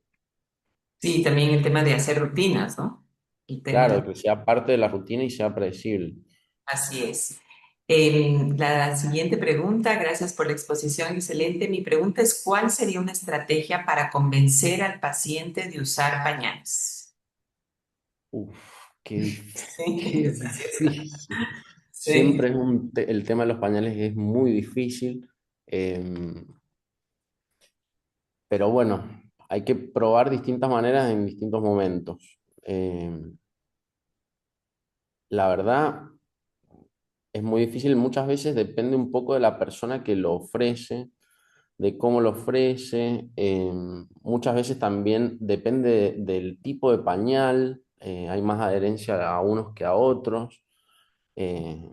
Sí, también el tema de hacer rutinas, ¿no? El tema Claro, de... que sea parte de la rutina y sea predecible. Así es. La siguiente pregunta, gracias por la exposición, excelente. Mi pregunta es, ¿cuál sería una estrategia para convencer al paciente de usar pañales? Uf, Sí, qué sí, sí, sí. difícil. Sí, Siempre es el tema de los pañales es muy difícil, eh, pero bueno, hay que probar distintas maneras en distintos momentos. La verdad es muy difícil, muchas veces depende un poco de la persona que lo ofrece, de cómo lo ofrece. Muchas veces también depende del tipo de pañal. Hay más adherencia a unos que a otros. eh,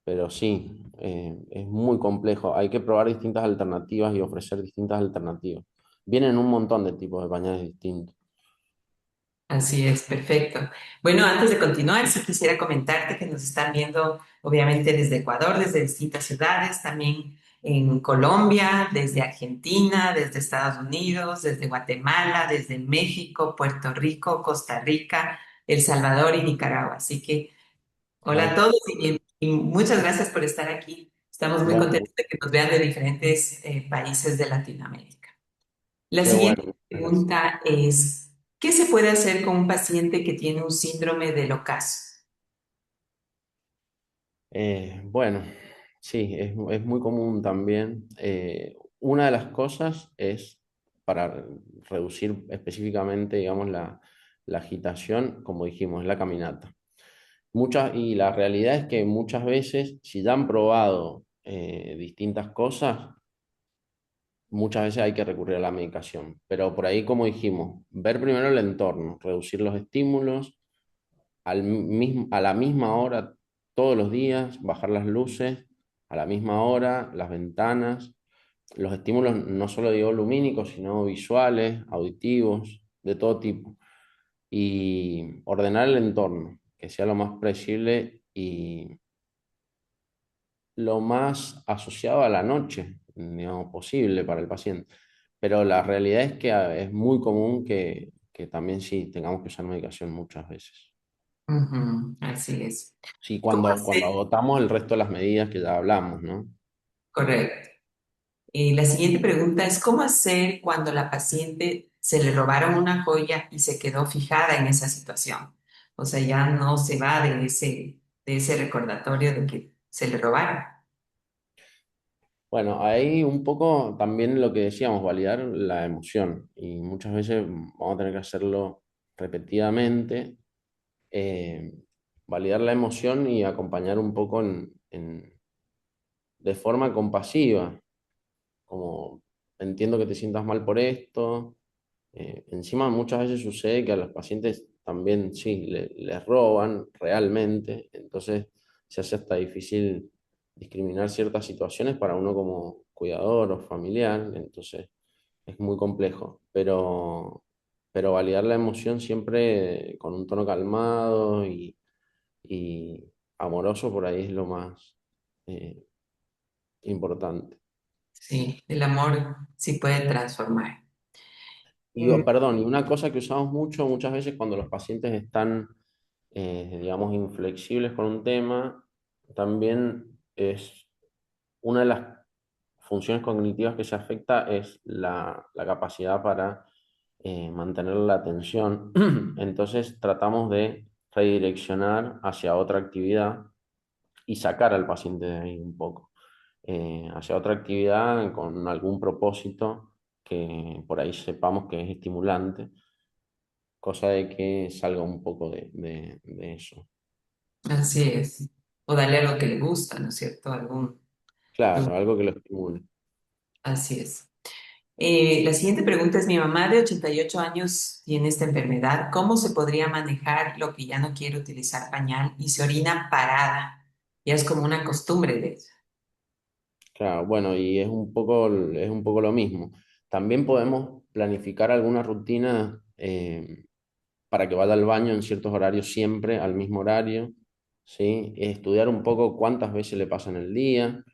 pero sí, es muy complejo. Hay que probar distintas alternativas y ofrecer distintas alternativas. Vienen un montón de tipos de pañales distintos. así es, perfecto. Bueno, antes de continuar, sí quisiera comentarte que nos están viendo, obviamente, desde Ecuador, desde distintas ciudades, también en Colombia, desde Argentina, desde Estados Unidos, desde Guatemala, desde México, Puerto Rico, Costa Rica, El Salvador y Nicaragua. Así que, hola a Ay, todos y muchas gracias por estar aquí. Estamos muy no, contentos de que nos vean de diferentes países de Latinoamérica. La qué bueno, siguiente muchas gracias. pregunta es, ¿qué se puede hacer con un paciente que tiene un síndrome del ocaso? Bueno, sí, es muy común también. Una de las cosas es para reducir específicamente, digamos, la agitación, como dijimos, la caminata. Y la realidad es que muchas veces, si ya han probado distintas cosas, muchas veces hay que recurrir a la medicación. Pero por ahí, como dijimos, ver primero el entorno, reducir los estímulos a la misma hora todos los días, bajar las luces a la misma hora, las ventanas, los estímulos no solo digo lumínicos, sino visuales, auditivos, de todo tipo. Y ordenar el entorno, que sea lo más predecible y lo más asociado a la noche, digamos, posible para el paciente. Pero la realidad es que es muy común que también sí tengamos que usar medicación muchas veces. Ujú, así es. Sí, ¿Cómo cuando hacer? agotamos el resto de las medidas que ya hablamos, ¿no? Correcto. La siguiente pregunta es, ¿cómo hacer cuando la paciente se le robaron una joya y se quedó fijada en esa situación? O sea, ya no se va de ese recordatorio de que se le robaron. Bueno, ahí un poco también lo que decíamos, validar la emoción. Y muchas veces vamos a tener que hacerlo repetidamente, eh, validar la emoción y acompañar un poco de forma compasiva, como entiendo que te sientas mal por esto. Encima muchas veces sucede que a los pacientes también sí, les roban realmente, entonces se hace hasta difícil discriminar ciertas situaciones para uno como cuidador o familiar, entonces es muy complejo, pero validar la emoción siempre con un tono calmado y amoroso por ahí es lo más eh, importante. Sí, el amor sí puede transformar. Y perdón, y una cosa que usamos muchas veces cuando los pacientes están, digamos, inflexibles con un tema, también es una de las funciones cognitivas que se afecta es la capacidad para mantener la atención. Entonces tratamos de redireccionar hacia otra actividad y sacar al paciente de ahí un poco, hacia otra actividad con algún propósito que por ahí sepamos que es estimulante, cosa de que salga un poco de eso. Así es. O darle algo que le gusta, ¿no es cierto? Claro, algo que lo estimule. Así es. La siguiente pregunta es, mi mamá de 88 años tiene esta enfermedad. ¿Cómo se podría manejar lo que ya no quiere utilizar pañal y se orina parada? Ya es como una costumbre de ella. Claro, bueno, y es un poco lo mismo. También podemos planificar alguna rutina para que vaya al baño en ciertos horarios siempre, al mismo horario, ¿sí? Estudiar un poco cuántas veces le pasa en el día.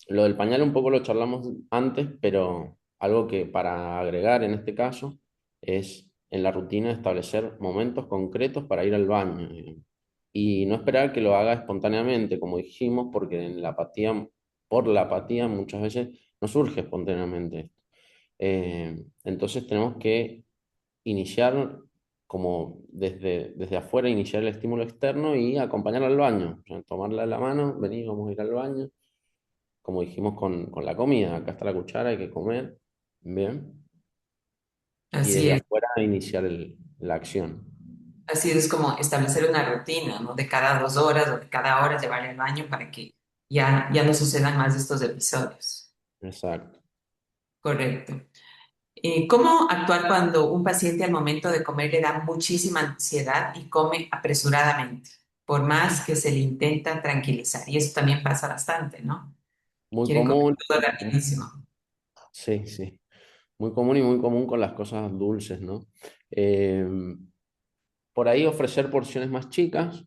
Lo del pañal un poco lo charlamos antes, pero algo que para agregar en este caso es en la rutina establecer momentos concretos para ir al baño. Y no esperar que lo haga espontáneamente, como dijimos, porque en la apatía, por la apatía muchas veces no surge espontáneamente. Entonces tenemos que iniciar como desde afuera, iniciar el estímulo externo y acompañarla al baño. O sea, tomarla de la mano, vení, vamos a ir al baño, como dijimos con la comida, acá está la cuchara, hay que comer, bien, y Así desde es. afuera iniciar la acción. Así es como establecer una rutina, ¿no? De cada 2 horas o de cada hora llevarle al baño para que ya no sucedan más de estos episodios. Exacto. Correcto. ¿Cómo actuar cuando un paciente al momento de comer le da muchísima ansiedad y come apresuradamente, por más que se le intenta tranquilizar? Y eso también pasa bastante, ¿no? Muy Quiere comer común, todo rapidísimo. sí, sí, muy común y muy común con las cosas dulces, ¿no? Eh, por ahí ofrecer porciones más chicas,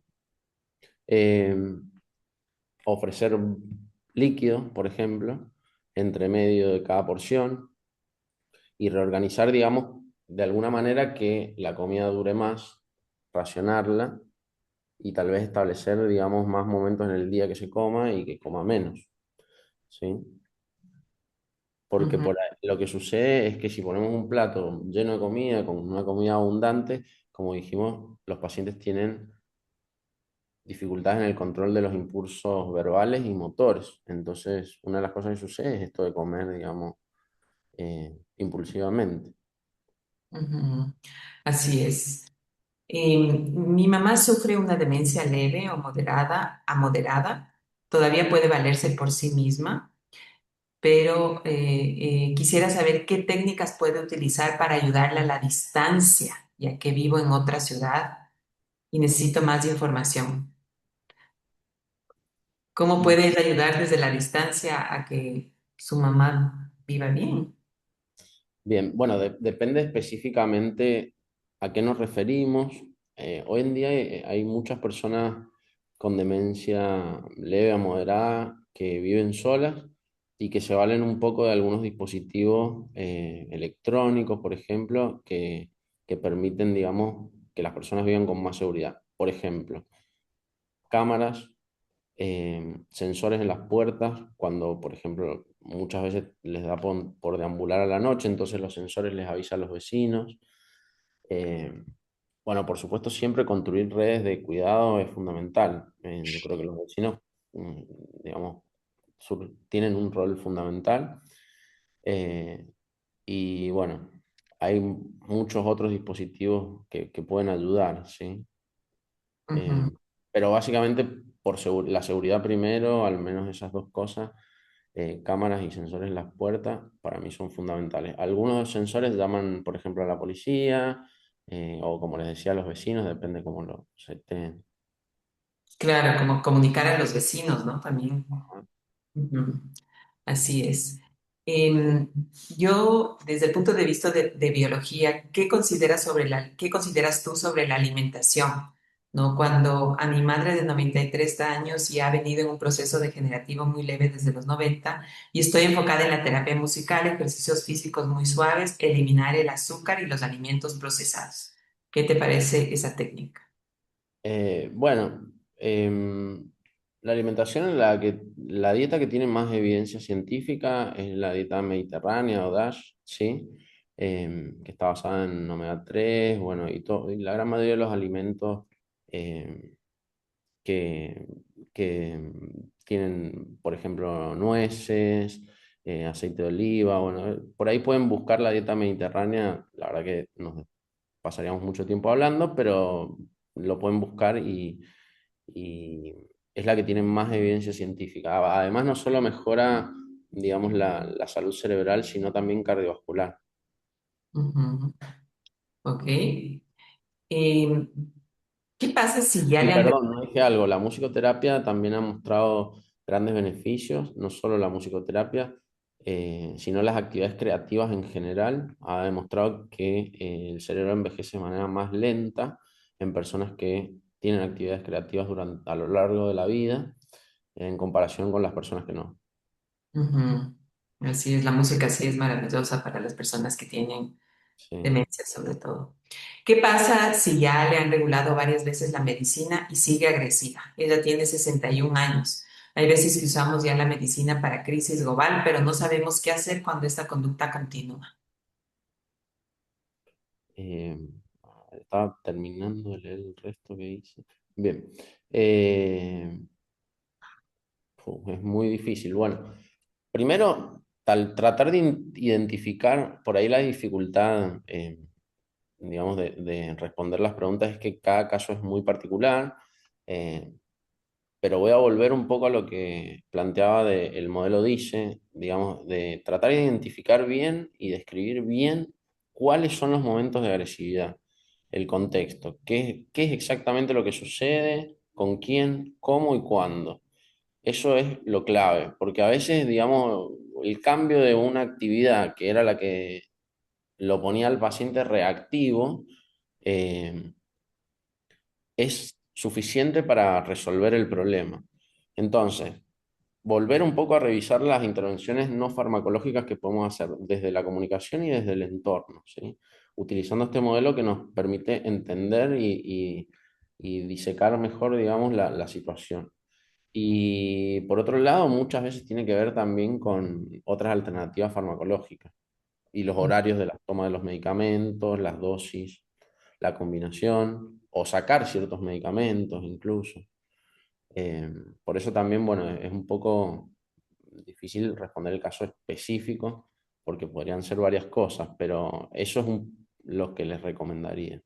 eh, ofrecer líquidos, por ejemplo, entre medio de cada porción y reorganizar, digamos, de alguna manera que la comida dure más, racionarla y tal vez establecer, digamos, más momentos en el día que se coma y que coma menos, ¿sí? Porque Ujú, por ahí lo que sucede es que si ponemos un plato lleno de comida, con una comida abundante, como dijimos, los pacientes tienen dificultades en el control de los impulsos verbales y motores. Entonces, una de las cosas que sucede es esto de comer, digamos, impulsivamente. ujú. Así es. Mi mamá sufre una demencia leve o moderada a moderada. Todavía puede valerse por sí misma, pero quisiera saber qué técnicas puede utilizar para ayudarla a la distancia, ya que vivo en otra ciudad y necesito más información. ¿Cómo puedes ayudar desde la distancia a que su mamá viva bien? Bien, bueno, depende específicamente a qué nos referimos. Hoy en día hay muchas personas con demencia leve a moderada que viven solas y que se valen un poco de algunos dispositivos electrónicos, por ejemplo, que permiten, digamos, que las personas vivan con más seguridad. Por ejemplo, cámaras, sensores en las puertas, cuando, por ejemplo, muchas veces les da por deambular a la noche, entonces los sensores les avisan a los vecinos. Eh, bueno, por supuesto, siempre construir redes de cuidado es fundamental. Yo creo que los vecinos, mm, digamos, tienen un rol fundamental. Eh, y bueno, hay muchos otros dispositivos que pueden ayudar, ¿sí? Ujú, Pero básicamente por la seguridad primero, al menos esas dos cosas, cámaras y sensores en las puertas, para mí son fundamentales. Algunos sensores llaman, por ejemplo, a la policía, o como les decía, a los vecinos, depende cómo lo seteen. claro, como comunicar a los vecinos, ¿no? También. Ajá. Ujú. Así es. Em, yo, desde el punto de vista de biología, ¿qué consideras tú sobre la alimentación? ¿No? Cuando a mi madre de 93 años ya ha venido en un proceso degenerativo muy leve desde los 90 y estoy enfocada en la terapia musical, ejercicios físicos muy suaves, eliminar el azúcar y los alimentos procesados. ¿Qué te parece esa técnica? Bueno, la alimentación en la dieta que tiene más evidencia científica es la dieta mediterránea o DASH, ¿sí? Que está basada en omega 3 bueno, y la gran mayoría de los alimentos em, que, que tienen, por ejemplo, nueces, aceite de oliva, bueno, por ahí pueden buscar la dieta mediterránea, la verdad que nos pasaríamos mucho tiempo hablando, pero lo pueden buscar y es la que tiene más evidencia científica. Además, no solo mejora digamos, la salud cerebral, sino también cardiovascular. Ujú. Ok. Em, ¿Qué pasa si ya Y le han... perdón, no dije algo, la musicoterapia también ha mostrado grandes beneficios, no solo la musicoterapia, sino las actividades creativas en general. Ha demostrado que el cerebro envejece de manera más lenta en personas que tienen actividades creativas a lo largo de la vida, en comparación con las personas que no. Ujú. Así es, la música sí es maravillosa para las personas que tienen Sí. demencia sobre todo. ¿Qué pasa si ya le han regulado varias veces la medicina y sigue agresiva? Ella tiene 61 años. Hay veces que usamos ya la medicina para crisis global, pero no sabemos qué hacer cuando esta conducta continúa. Eh, Estaba terminando de leer el resto que hice. Bien. Eh, es muy difícil. Bueno, primero, tratar de identificar por ahí la dificultad, digamos, de responder las preguntas es que cada caso es muy particular, eh, pero voy a volver un poco a lo que planteaba del modelo DICE, digamos, de tratar de identificar bien y describir bien cuáles son los momentos de agresividad, el contexto, qué es exactamente lo que sucede, con quién, cómo y cuándo. Eso es lo clave, porque a veces, digamos, el cambio de una actividad que era la que lo ponía al paciente reactivo, eh, es suficiente para resolver el problema. Entonces, volver un poco a revisar las intervenciones no farmacológicas que podemos hacer desde la comunicación y desde el entorno, ¿sí? Utilizando este modelo que nos permite entender y disecar mejor, digamos, la situación. Y por otro lado, muchas veces tiene que ver también con otras alternativas farmacológicas y los horarios de la toma de los medicamentos, las dosis, la combinación o sacar ciertos medicamentos incluso. Eh, por eso también, bueno, es un poco difícil responder el caso específico porque podrían ser varias cosas, pero eso es lo que les recomendaría,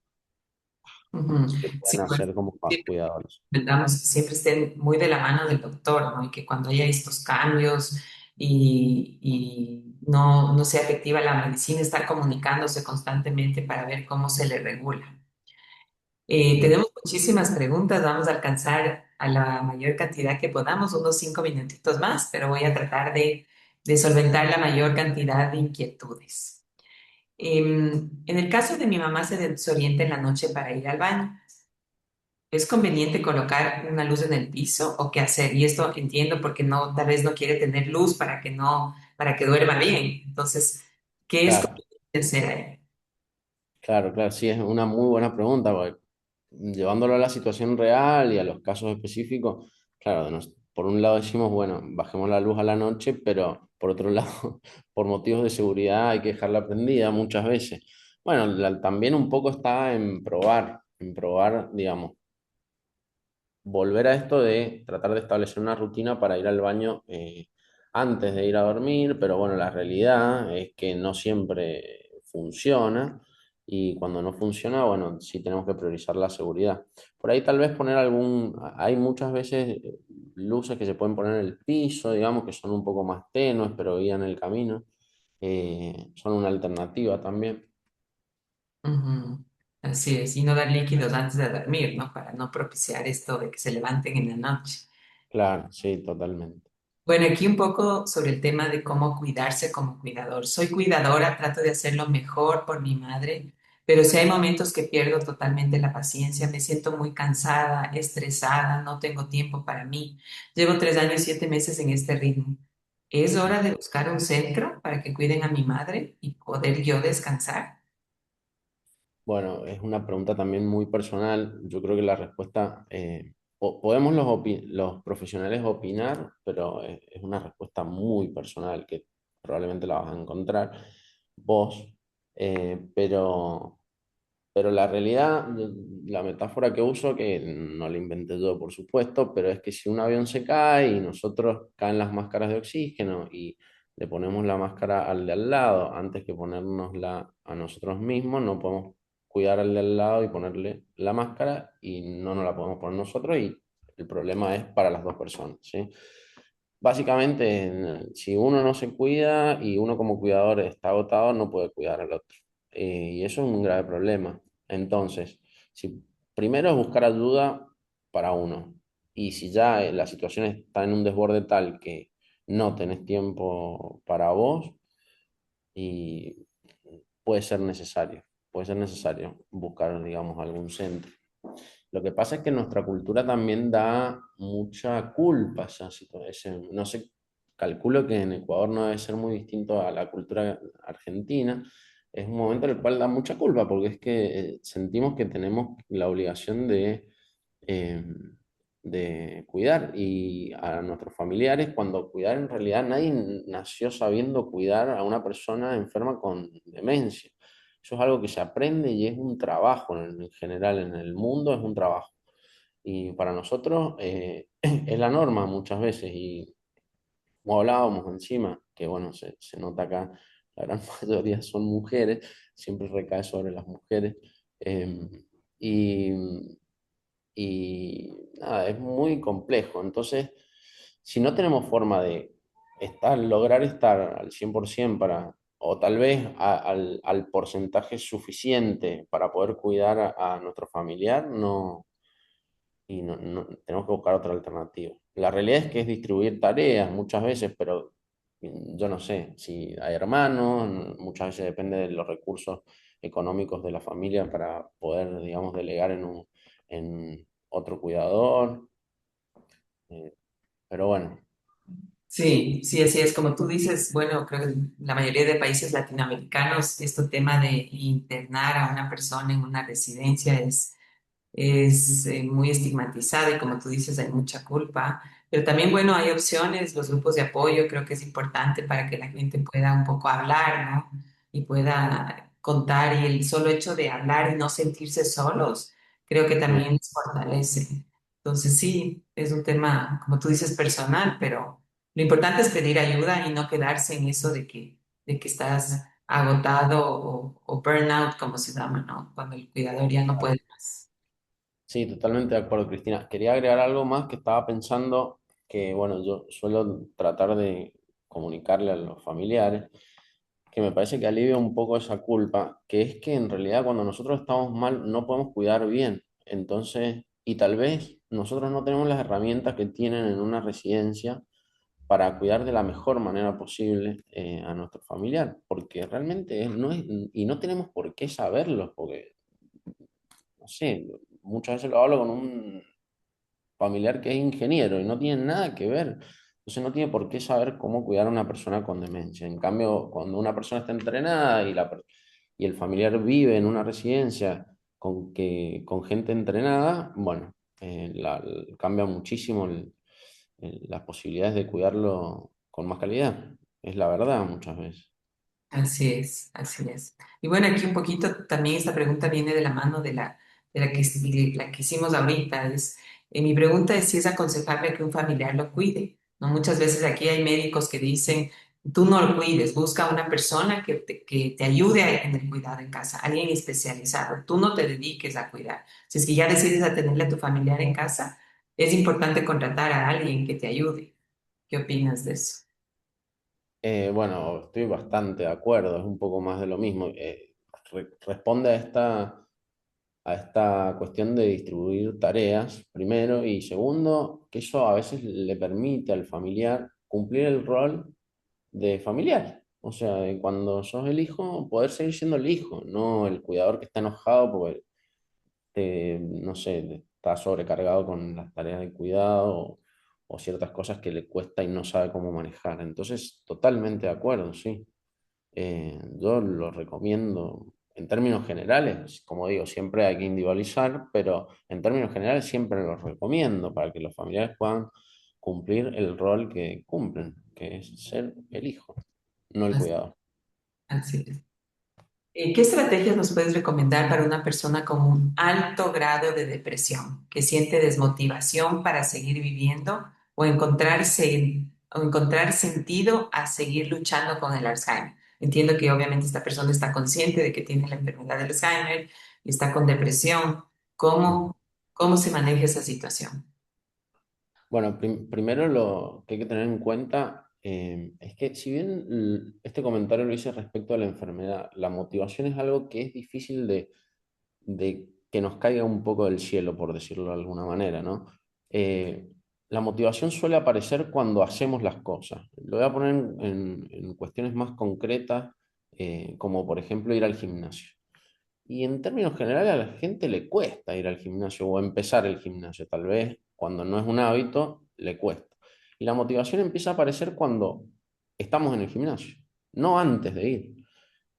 Ujú. que Sí, pueden pues hacer como sí, cuidadores. recomendamos que siempre estén muy de la mano del doctor, ¿no? Y que cuando haya estos cambios y no sea efectiva la medicina, estar comunicándose constantemente para ver cómo se le regula. Bien. Tenemos muchísimas preguntas, vamos a alcanzar a la mayor cantidad que podamos, unos 5 minutitos más, pero voy a tratar de solventar la mayor cantidad de inquietudes. En el caso de mi mamá se desorienta en la noche para ir al baño. ¿Es conveniente colocar una luz en el piso o qué hacer? Y esto entiendo porque no, tal vez no quiere tener luz para que no, para que duerma bien. Entonces, ¿qué es Claro. conveniente hacer ahí? Claro, claro, sí, es una muy buena pregunta, porque llevándolo a la situación real y a los casos específicos, claro, por un lado decimos, bueno, bajemos la luz a la noche, pero por otro lado, por motivos de seguridad hay que dejarla prendida muchas veces. Bueno, también un poco está en probar, digamos, volver a esto de tratar de establecer una rutina para ir al baño antes de ir a dormir, pero bueno, la realidad es que no siempre funciona y cuando no funciona, bueno, sí tenemos que priorizar la seguridad. Por ahí tal vez hay muchas veces luces que se pueden poner en el piso, digamos, que son un poco más tenues, pero guían el camino. Son una alternativa también. Ujú. Así es, y no dar líquidos antes de dormir, ¿no? Para no propiciar esto de que se levanten en la noche. Claro, sí, totalmente. Bueno, aquí un poco sobre el tema de cómo cuidarse como cuidador. Soy cuidadora, trato de hacerlo mejor por mi madre, pero si hay momentos que pierdo totalmente la paciencia, me siento muy cansada, estresada, no tengo tiempo para mí. Llevo 3 años, 7 meses en este ritmo. ¿Es hora de buscar un centro para que cuiden a mi madre y poder yo descansar? Bueno, es una pregunta también muy personal. Yo creo que la respuesta, podemos los profesionales opinar, pero es una respuesta muy personal que probablemente la vas a encontrar vos. Pero la realidad, la metáfora que uso, que no la inventé yo, por supuesto, pero es que si un avión se cae y nosotros caen las máscaras de oxígeno y le ponemos la máscara al de al lado antes que ponérnosla a nosotros mismos, no podemos cuidar al de al lado y ponerle la máscara y no nos la podemos poner nosotros y el problema es para las dos personas, ¿sí? Básicamente, si uno no se cuida y uno como cuidador está agotado, no puede cuidar al otro. Y eso es un grave problema. Entonces, si primero es buscar ayuda para uno. Y si ya la situación está en un desborde tal que no tenés tiempo para vos, y puede ser necesario buscar, digamos, algún centro. Lo que pasa es que nuestra cultura también da mucha culpa a esa situación. No sé, calculo que en Ecuador no debe ser muy distinto a la cultura argentina. Es un momento en el cual da mucha culpa porque es que sentimos que tenemos la obligación eh, de cuidar y a nuestros familiares, cuando cuidar en realidad nadie nació sabiendo cuidar a una persona enferma con demencia. Eso es algo que se aprende y es un trabajo en general en el mundo, es un trabajo. Y para nosotros es la norma muchas veces. Y como hablábamos encima, que bueno, se nota acá, la gran mayoría son mujeres, siempre recae sobre las mujeres. eh, y, y nada, es muy complejo. Entonces, si no tenemos forma de lograr estar al 100% o tal vez al porcentaje suficiente para poder cuidar a nuestro familiar, tenemos que buscar otra alternativa. La realidad es que es distribuir tareas muchas veces, pero yo no sé si hay hermanos, muchas veces depende de los recursos económicos de la familia para poder, digamos, delegar en otro cuidador. eh, pero bueno, Sí, sí, así es. Como tú dices, bueno, creo que en la mayoría de países latinoamericanos, este tema de internar a una persona en una residencia es muy estigmatizado y como tú dices, hay mucha culpa. Pero también, bueno, hay opciones, los grupos de apoyo creo que es importante para que la gente pueda un poco hablar, ¿no? Y pueda contar y el solo hecho de hablar y no sentirse solos, creo que sí, también les fortalece. Entonces, sí, es un tema, como tú dices, personal, pero lo importante es pedir ayuda y no quedarse en eso de que estás agotado o burnout, como se llama, ¿no? Cuando el cuidador ya no puede más. sí, totalmente de acuerdo, Cristina. Quería agregar algo más que estaba pensando que, bueno, yo suelo tratar de comunicarle a los familiares que me parece que alivia un poco esa culpa, que es que en realidad cuando nosotros estamos mal no podemos cuidar bien. Entonces, y tal vez nosotros no tenemos las herramientas que tienen en una residencia para cuidar de la mejor manera posible a nuestro familiar, porque realmente no es, y no tenemos por qué saberlo, porque, no sé, muchas veces lo hablo con un familiar que es ingeniero y no tiene nada que ver. Entonces no tiene por qué saber cómo cuidar a una persona con demencia. En cambio, cuando una persona está entrenada y el familiar vive en una residencia con gente entrenada, bueno, cambia muchísimo las posibilidades de cuidarlo con más calidad. Es la verdad muchas veces. Así es, así es. Y bueno, aquí un poquito también esta pregunta viene de la mano de la que hicimos ahorita. Mi pregunta es si es aconsejable que un familiar lo cuide, ¿no? Muchas veces aquí hay médicos que dicen, tú no lo cuides, busca a una persona que te ayude en el cuidado en casa, alguien especializado. Tú no te dediques a cuidar. Si es que ya decides a tenerle a tu familiar en casa, es importante contratar a alguien que te ayude. ¿Qué opinas de eso? Bueno, estoy bastante de acuerdo, es un poco más de lo mismo. Responde a esta cuestión de distribuir tareas, primero, y segundo, que eso a veces le permite al familiar cumplir el rol de familiar. O sea, de cuando sos el hijo, poder seguir siendo el hijo, no el cuidador que está enojado porque, no sé, está sobrecargado con las tareas de cuidado o ciertas cosas que le cuesta y no sabe cómo manejar. Entonces, totalmente de acuerdo, sí. Yo lo recomiendo en términos generales, como digo, siempre hay que individualizar, pero en términos generales siempre lo recomiendo para que los familiares puedan cumplir el rol que cumplen, que es ser el hijo, no el cuidador. Así es. ¿Qué estrategias nos puedes recomendar para una persona con un alto grado de depresión, que siente desmotivación para seguir viviendo o encontrar sentido a seguir luchando con el Alzheimer? Entiendo que obviamente esta persona está consciente de que tiene la enfermedad del Alzheimer y está con depresión. Ujú. ¿Cómo, cómo se maneja esa situación? Bueno, primero lo que hay que tener en cuenta es que si bien este comentario lo hice respecto a la enfermedad, la motivación es algo que es difícil de que nos caiga un poco del cielo, por decirlo de alguna manera, ¿no? Eh, la motivación suele aparecer cuando hacemos las cosas. Lo voy a poner en cuestiones más concretas, como por ejemplo ir al gimnasio. Y en términos generales a la gente le cuesta ir al gimnasio o empezar el gimnasio, tal vez cuando no es un hábito, le cuesta. Y la motivación empieza a aparecer cuando estamos en el gimnasio, no antes de ir.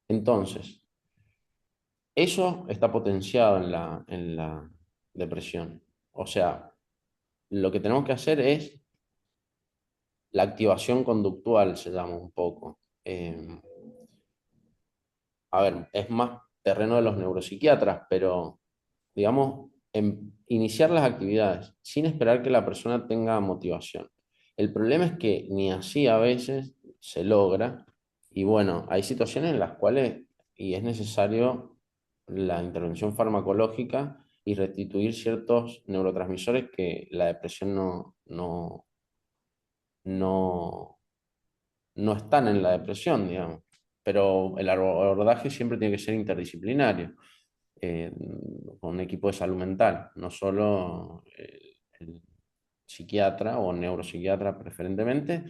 Entonces, eso está potenciado en la depresión. O sea, lo que tenemos que hacer es la activación conductual, se llama un poco. A ver, es más terreno de los neuropsiquiatras, pero digamos, iniciar las actividades sin esperar que la persona tenga motivación. El problema es que ni así a veces se logra y bueno, hay situaciones en las cuales y es necesario la intervención farmacológica y restituir ciertos neurotransmisores que la depresión no, no están en la depresión, digamos. Pero el abordaje siempre tiene que ser interdisciplinario, eh, con un equipo de salud mental, no solo el psiquiatra o neuropsiquiatra preferentemente,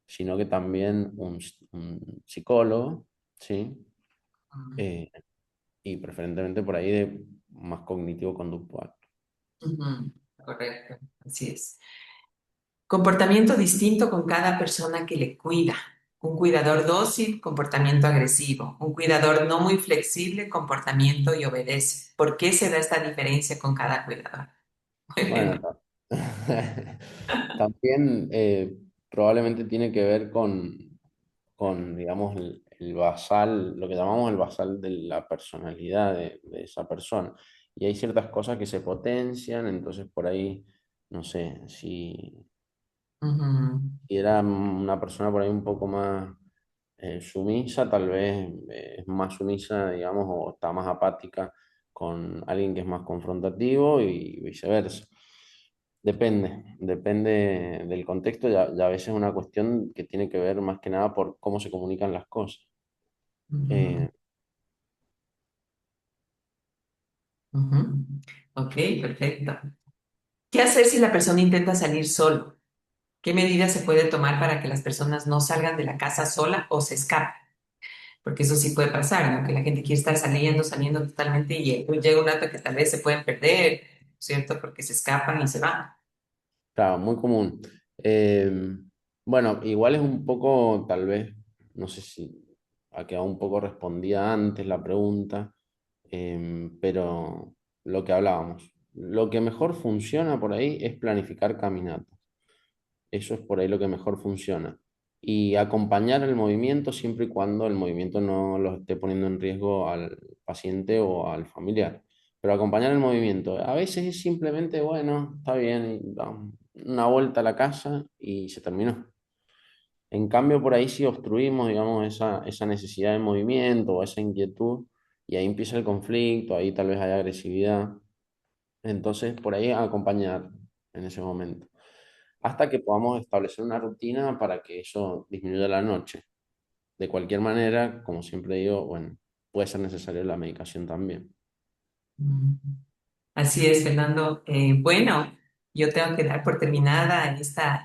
sino que también un psicólogo, ¿sí? Eh, y preferentemente por ahí de más cognitivo-conductual. Ujú, correcto, así es. Comportamiento distinto con cada persona que le cuida. Un cuidador dócil, comportamiento agresivo. Un cuidador no muy flexible, comportamiento y obedece. ¿Por qué se da esta diferencia con cada cuidador? Muy Bueno, bien. también probablemente tiene que ver digamos, el basal, lo que llamamos el basal de la personalidad de esa persona. Y hay ciertas cosas que se potencian, entonces por ahí, no sé, Ujú, si era una persona por ahí un poco más sumisa, tal vez es más sumisa, digamos, o está más apática con alguien que es más confrontativo y viceversa. Depende del contexto y a veces es una cuestión que tiene que ver más que nada por cómo se comunican las cosas. ujú, Eh, ujú. Ok, perfecto. ¿Qué hacer si la persona intenta salir solo? ¿Qué medidas se puede tomar para que las personas no salgan de la casa sola o se escapen? Porque eso sí puede pasar, ¿no? Que la gente quiere estar saliendo, saliendo totalmente y llega un rato que tal vez se pueden perder, ¿cierto? Porque se escapan y se van. claro, muy común. Eh, bueno, igual es un poco, tal vez, no sé si ha quedado un poco respondida antes la pregunta, pero lo que hablábamos, lo que mejor funciona por ahí es planificar caminatas. Eso es por ahí lo que mejor funciona. Y acompañar el movimiento siempre y cuando el movimiento no lo esté poniendo en riesgo al paciente o al familiar. Pero acompañar el movimiento. A veces es simplemente, bueno, está bien, damos una vuelta a la casa y se terminó. En cambio, por ahí sí obstruimos, digamos, esa necesidad de movimiento o esa inquietud, y ahí empieza el conflicto, ahí tal vez hay agresividad. Entonces, por ahí acompañar en ese momento hasta que podamos establecer una rutina para que eso disminuya la noche. De cualquier manera, como siempre digo, bueno, puede ser necesaria la medicación también. Mm. Así es, Fernando. Bueno, yo tengo que dar por terminada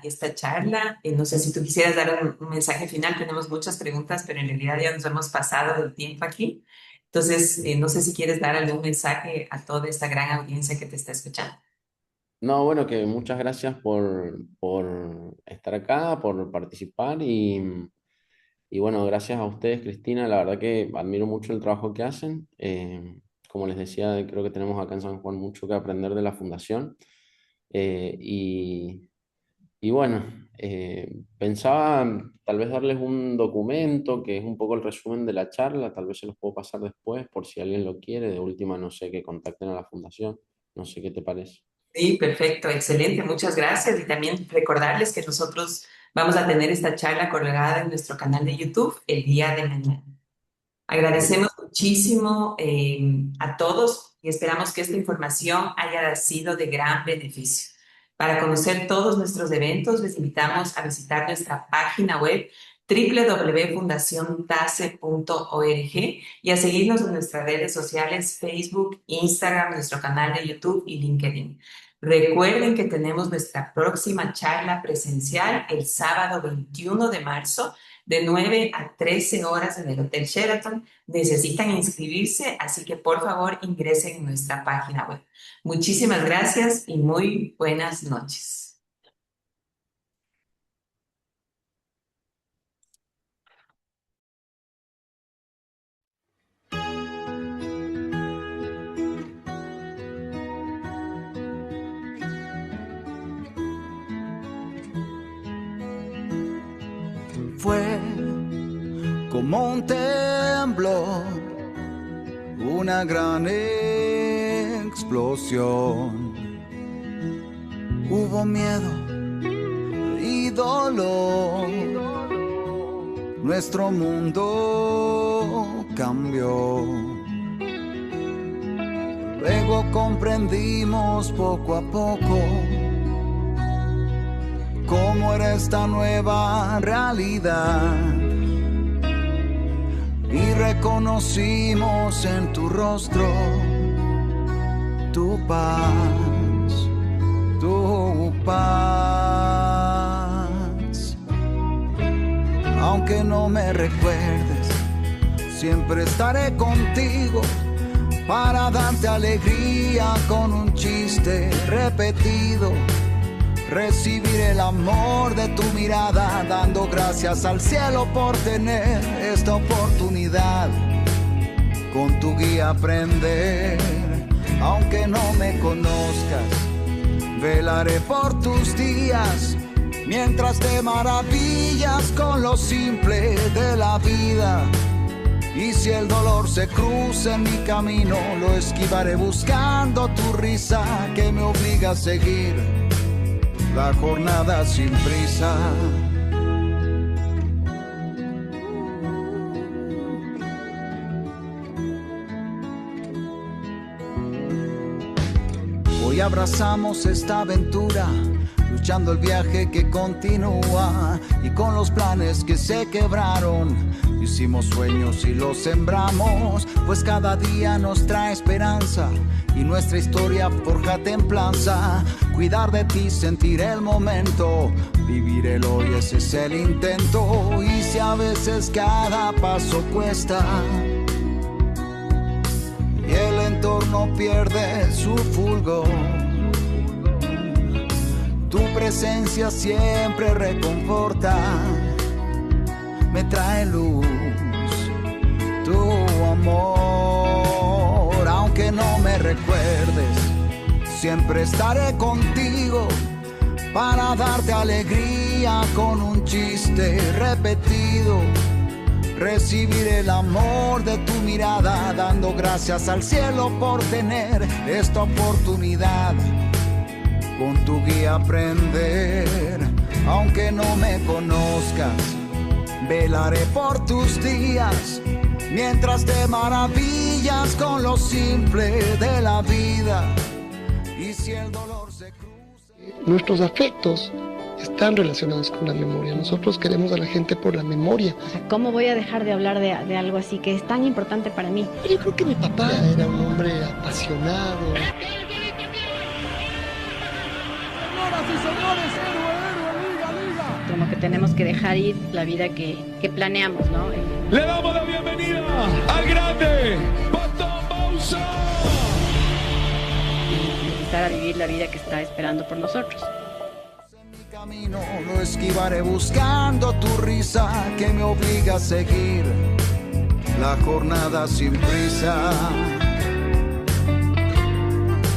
esta charla. No sé si tú quisieras dar un mensaje final. Tenemos muchas preguntas, pero en realidad ya nos hemos pasado del tiempo aquí. Entonces, no sé si quieres dar algún mensaje a toda esta gran audiencia que te está escuchando. No, bueno, que muchas gracias por estar acá, por participar y bueno, gracias a ustedes, Cristina. La verdad que admiro mucho el trabajo que hacen. Como les decía, creo que tenemos acá en San Juan mucho que aprender de la fundación. Eh, y, Y bueno, pensaba tal vez darles un documento que es un poco el resumen de la charla, tal vez se los puedo pasar después por si alguien lo quiere, de última no sé, que contacten a la fundación, no sé qué te parece. Sí, perfecto, excelente, muchas gracias. Y también recordarles que nosotros vamos a tener esta charla colgada en nuestro canal de YouTube el día de mañana. Bien, Agradecemos muchísimo a todos y esperamos que esta información haya sido de gran beneficio. Para conocer todos nuestros eventos, les invitamos a visitar nuestra página web www.fundaciontase.org y a seguirnos en nuestras redes sociales, Facebook, Instagram, nuestro canal de YouTube y LinkedIn. Recuerden que tenemos nuestra próxima charla presencial el sábado 21 de marzo de 9 a 13 horas en el Hotel Sheraton. Necesitan inscribirse, así que por favor ingresen en nuestra página web. Muchísimas gracias y muy buenas noches. Fue como un temblor, una gran explosión. Hubo miedo y dolor. Nuestro mundo cambió. Luego comprendimos poco a poco cómo era esta nueva realidad. Y reconocimos en tu rostro tu paz, tu paz. Aunque no me recuerdes, siempre estaré contigo para darte alegría con un chiste repetido. Recibir el amor de tu mirada, dando gracias al cielo por tener esta oportunidad. Con tu guía aprender, aunque no me conozcas, velaré por tus días, mientras te maravillas con lo simple de la vida. Y si el dolor se cruza en mi camino, lo esquivaré buscando tu risa que me obliga a seguir la jornada sin prisa. Hoy abrazamos esta aventura, luchando el viaje que continúa, y con los planes que se quebraron, hicimos sueños y los sembramos, pues cada día nos trae esperanza y nuestra historia forja templanza. Cuidar de ti, sentir el momento, vivir el hoy, ese es el intento. Y si a veces cada paso cuesta y el entorno pierde su fulgor, tu presencia siempre reconforta, me trae luz, tu amor. Aunque no me recuerdes, siempre estaré contigo para darte alegría con un chiste repetido. Recibir el amor de tu mirada, dando gracias al cielo por tener esta oportunidad. Con tu guía aprender, aunque no me conozcas, velaré por tus días, mientras te maravillas con lo simple de la vida. Y si el dolor se cruza... Nuestros afectos están relacionados con la memoria. Nosotros queremos a la gente por la memoria. O sea, ¿cómo voy a dejar de hablar de algo así que es tan importante para mí? Yo creo que mi papá era un hombre apasionado. Señoras y señores, héroe, liga. Como que tenemos que dejar ir la vida que planeamos, ¿no? Le damos la bienvenida al grande Patton Bauza. Y empezar a vivir la vida que está esperando por nosotros. En mi camino lo esquivaré buscando tu risa que me obliga a seguir la jornada sin prisa.